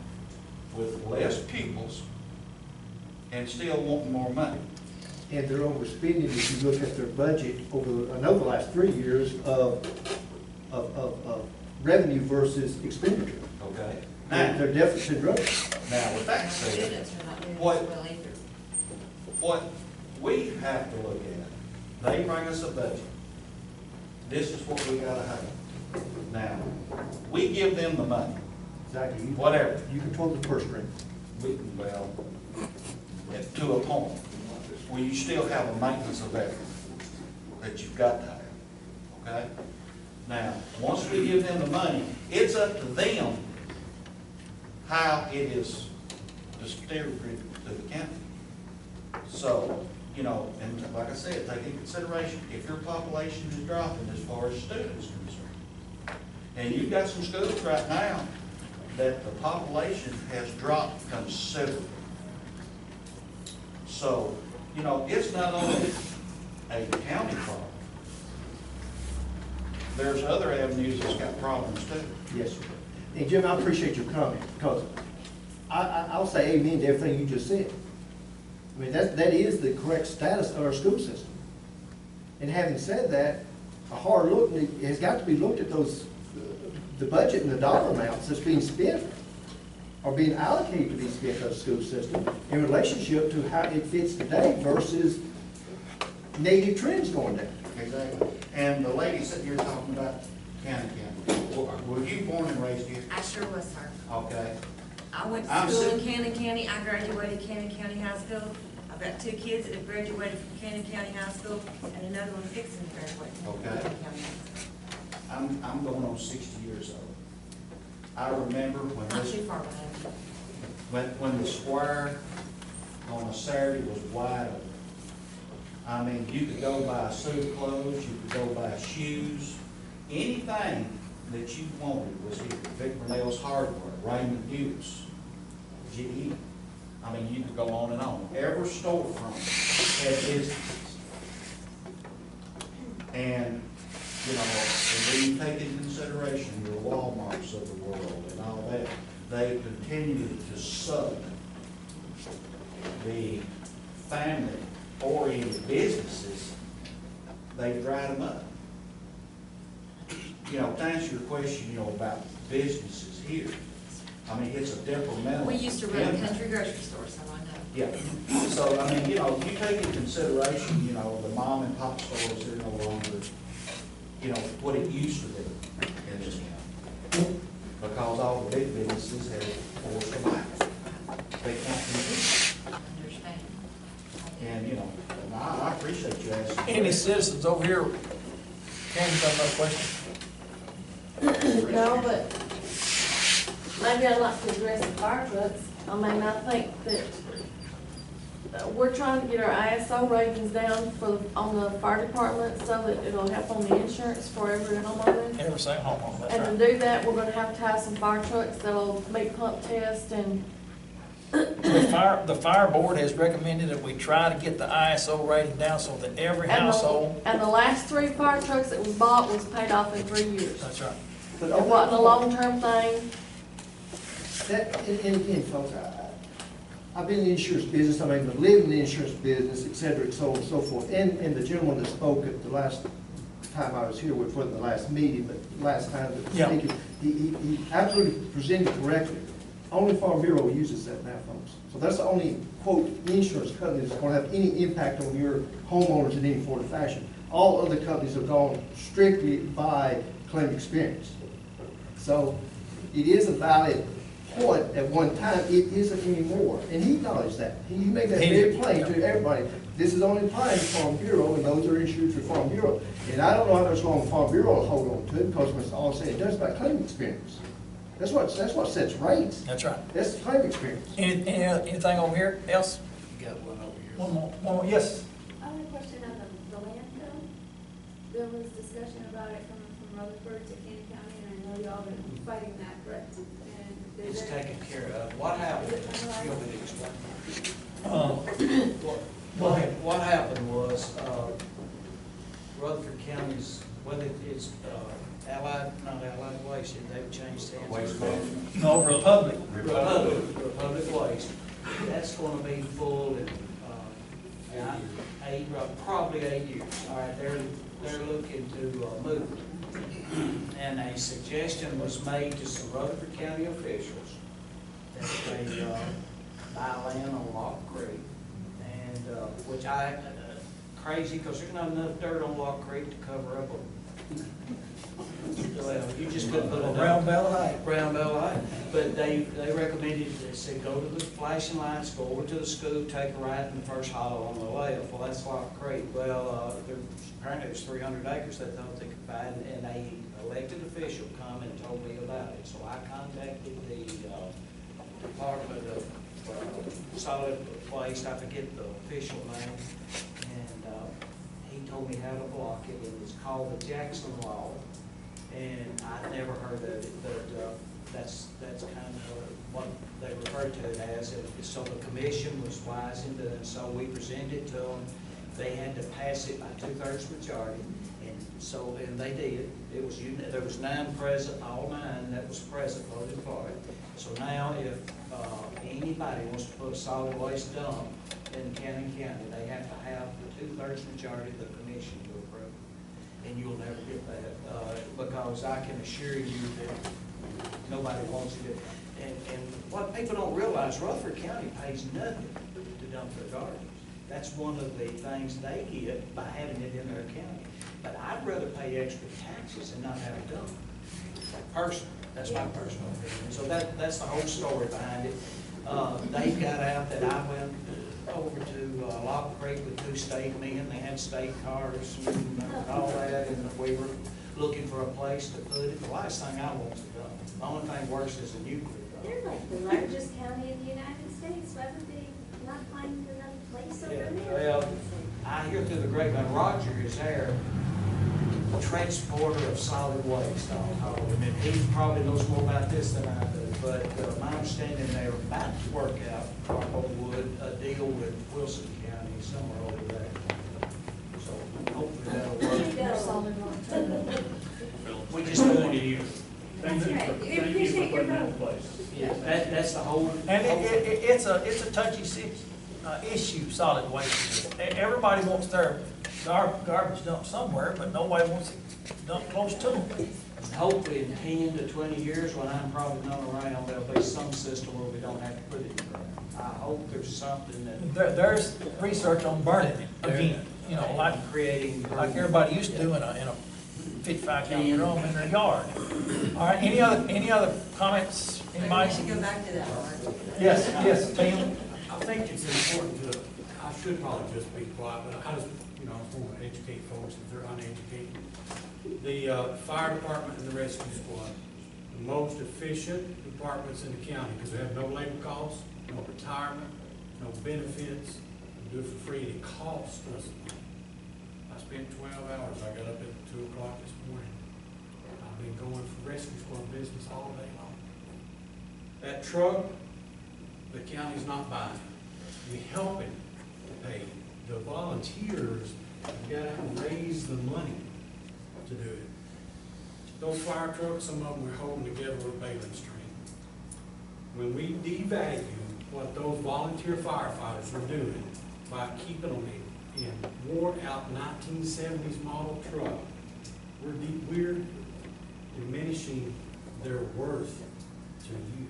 with less pupils and still wanting more money? And they're overspending if you look at their budget over, I know the last 3 years of revenue versus expenditure. Okay. Now, their deficit growth. Now, with that said, what we have to look at, they bring us a budget. This is what we gotta have. Now, we give them the money. Exactly. Whatever. You control the purse string. Well, to a point, where you still have a maintenance of effort that you've got to have, okay? Now, once we give them the money, it's up to them how it is distributed to the county. So, you know, and like I said, take into consideration, if your population is dropping as far as students are concerned, and you've got some schools right now that the population has dropped considerably. So, you know, it's not only a county problem. There's other avenues that's got problems too. Yes, sir. And Jim, I appreciate your comment, because I'll say amen to everything you just said. I mean, that is the correct status of our school system. And having said that, a hard look has got to be looked at those, the budget and the dollar amounts that's being spent or being allocated to be spent by the school system in relationship to how it fits today versus negative trends going down. Exactly. And the lady sitting here talking about Cannon County, were you born and raised here? I sure was, sir. Okay. I went to school in Cannon County. I graduated Cannon County High School. I've got 2 kids that have graduated from Cannon County High School, and another one fixing to graduate from Okay. Cannon County High School. I'm going on 60 years old. I remember when Not this, too far behind. when the square on a Saturday was wide open. I mean, you could go buy suit of clothes, you could go buy shoes, anything that you wanted was here. Vic Burnell's Hardware, Raymond Hughes, GE. I mean, you could go on and on. Every storefront had businesses. And, you know, and when you take into consideration your Walmarts of the world and all that, they continue to suck the family-oriented businesses, they've dried them up. You know, to answer your question, you know, about businesses here, I mean, it's a detrimental. We used to run a impact. country grocery store, so I know. Yeah, so, I mean, you know, you take into consideration, you know, the mom and pop stores, they're no longer, you know, what it used to be in this county. Because all the big businesses have forced them out. They can't compete. Understand. And, you know, and I appreciate you asking. Any citizens over here? Karen, you got another question? No, but maybe I'd like to address the fire trucks. I mean, I think that we're trying to get our ISO ratings down on the fire department so that it'll help on the insurance for every homeowner. Every single homeowner, that's right. And to do that, we're gonna have to have some fire trucks that'll meet pump test and The fire board has recommended that we try to get the ISO rating down so that every household. And the last 3 fire trucks that was bought was paid off in 3 years. That's right. It wasn't a long-term thing. And again, folks, I've been in the insurance business, I mean, I've lived in the insurance business, et cetera, and so on and so forth. And the gentleman that spoke at the last time I was here with, for the last meeting, but last time that Yeah. speaking, he absolutely presented correctly. Only Farm Bureau uses that now, folks. So that's the only, quote, insurance company that's gonna have any impact on your homeowners in any form or fashion. All other companies have gone strictly by claim experience. So it is a valid point at one time, it isn't anymore. And he acknowledged that. He made that very plain to everybody. This is only applying to Farm Bureau, and those are insured through Farm Bureau. And I don't know how much longer Farm Bureau will hold on to it, because when it's all said and done, it's about claim experience. That's what sets rates. That's right. That's the claim experience. Anything over here else? You got one over here. One more, yes. I have a question on the landfill. There was discussion about it coming from Rutherford to Kenny County, and I know y'all been fighting that, correct? And It's taken care of. What happened, you want me to explain? Go ahead. What happened was, Rutherford County's, well, it's not Allied Waste, they've changed hands. Waste management. No, Republic. Republic Waste. That's gonna be full in, probably 8 years. All right, they're looking to move. And a suggestion was made to some Rutherford County officials that they buy land on Lock Creek, and, which crazy, because there's not enough dirt on Lock Creek to cover up a, well, you just couldn't put it Brown Bell High. Brown Bell High. But they recommended, they said, go to the flashing lights, go over to the scoop, take a right in the first hollow on the left. Well, that's Lock Creek. Well, apparently there's 300 acres they thought they could buy, and a elected official come and told me about it. So I contacted the Department of Solid Waste, I forget the official name, and he told me how to block it. It was called the Jackson Law, and I'd never heard of it, but that's kind of what they referred to it as. And so the commission was wise in doing so. We presented it to them. They had to pass it by 2/3 majority, and they did. It was there was 9 present, all 9 that was present voted for it. So now, if anybody wants to put a solid waste dump in Cannon County, they have to have the 2/3 majority of the commission to approve. And you'll never get that, because I can assure you that nobody wants it. And what people don't realize, Rutherford County pays nothing to dump their garbage. That's one of the things they get by having it in their county. But I'd rather pay extra taxes and not have it dumped. Personally, that's my personal opinion. So that's the whole story behind it. They got out that I went over to Lock Creek with 2 state men. They had state cars and all that, and we were looking for a place to put it. The last thing I want to dump. The only thing worse is a nuclear dump. They're like the largest county in the United States. Why would they not find another place over there? Well, I hear through the grapevine, Roger is their transporter of solid waste, I'll call him, and he probably knows more about this than I do, but my understanding they're about to work out, Carpowood, a deal with Wilson County, somewhere over there. So hopefully that'll work. We just don't want to use. Thank you for putting that in place. Yeah, that's the whole. And it's a touchy issue, solid waste. Everybody wants their garbage dumped somewhere, but nobody wants it dumped close to them. Hopefully in 10 to 20 years, when I'm probably not around, there'll be some system where we don't have to put it in the ground. I hope there's something that. There's research on burning it again, like everybody used to do in a 55-gallon drum in their yard. All right, any other comments? Anybody? We should go back to that, Mark. Yes, Tim? I think it's important to, I should probably just be quiet, but I just, want to educate folks if they're uneducated. The fire department and the rescue squad, the most efficient departments in the county, because they have no labor costs, no retirement, no benefits, they do it for free, it costs us money. I spent 12 hours, I got up at 2 o'clock this morning. I've been going for rescue squad business all day long. That truck, the county's not buying. We're helping to pay. The volunteers have got to raise the money to do it. Those fire trucks, some of them we're holding together with a baling string. When we devalue what those volunteer firefighters are doing by keeping them in worn-out 1970s model truck, we're diminishing their worth to you.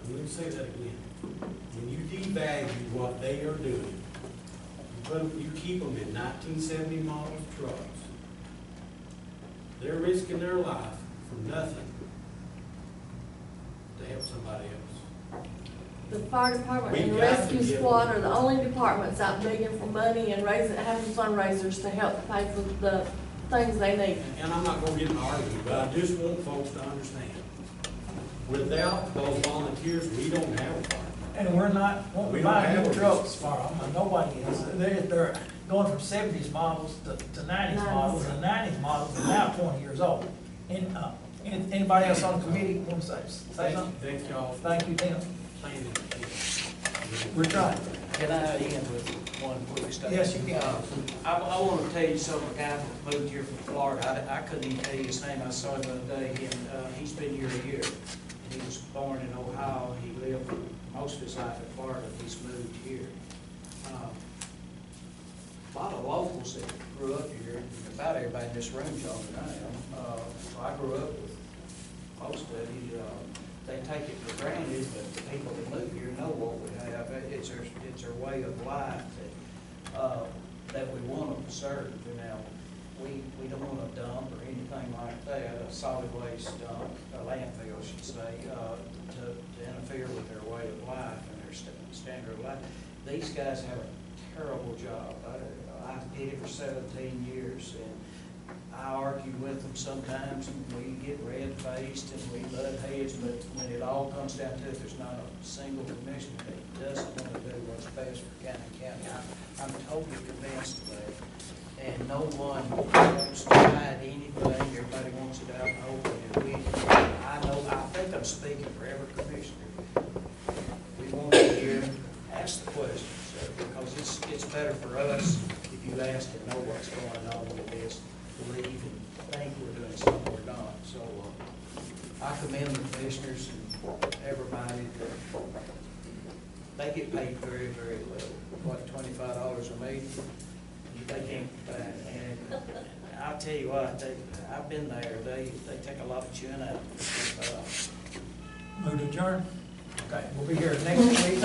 I'm going to say that again. When you devalue what they are doing, you keep them in 1970 model trucks. They're risking their life for nothing to help somebody else. The fire department and the rescue squad are the only departments out begging for money and having fundraisers to help pay for the things they need. And I'm not going to get in an argument, but I just want folks to understand. Without those volunteers, we don't have a fire. And we're not, won't be buying new trucks for them, nobody is. They're going from 70s models to 90s models, and 90s models are now 20 years old. And, anybody else on the committee want to say something? Thank y'all. Thank you, Tim. Planning. We're trying. Can I end with one quick statement? Yes, you can. I want to tell you something, a guy that moved here from Florida, I couldn't even tell you his name, I saw him the other day, and he's been here a year. He was born in Ohio, he lived most of his life in Florida, he's moved here. A lot of locals that grew up here, about everybody in this room, John, and I am. So I grew up with most of it. They take it for granted, but the people that live here know what we have. It's our way of life that we want to preserve. Now, we don't want to dump or anything like that, a solid waste dump, a landfill, I should say, to interfere with their way of life and their standard of life. These guys have a terrible job. I did it for 17 years, and I argue with them sometimes, and we get red-faced and we butt heads, but when it all comes down to it, there's not a single commissioner that doesn't want to do what's best for County. I'm totally convinced of that. And no one wants to hide anything, everybody wants it out in the open, and I think I'm speaking for every commissioner. We want to hear, ask the questions, because it's better for us if you ask and know what's going on with this, believe and think we're doing something we're not. So I commend the commissioners and everybody that they get paid very, very little. What, $25 a meeting? They can't, and I'll tell you what, I've been there, they take a lot of chewing out. Move to adjourn? Okay, we'll be here next week.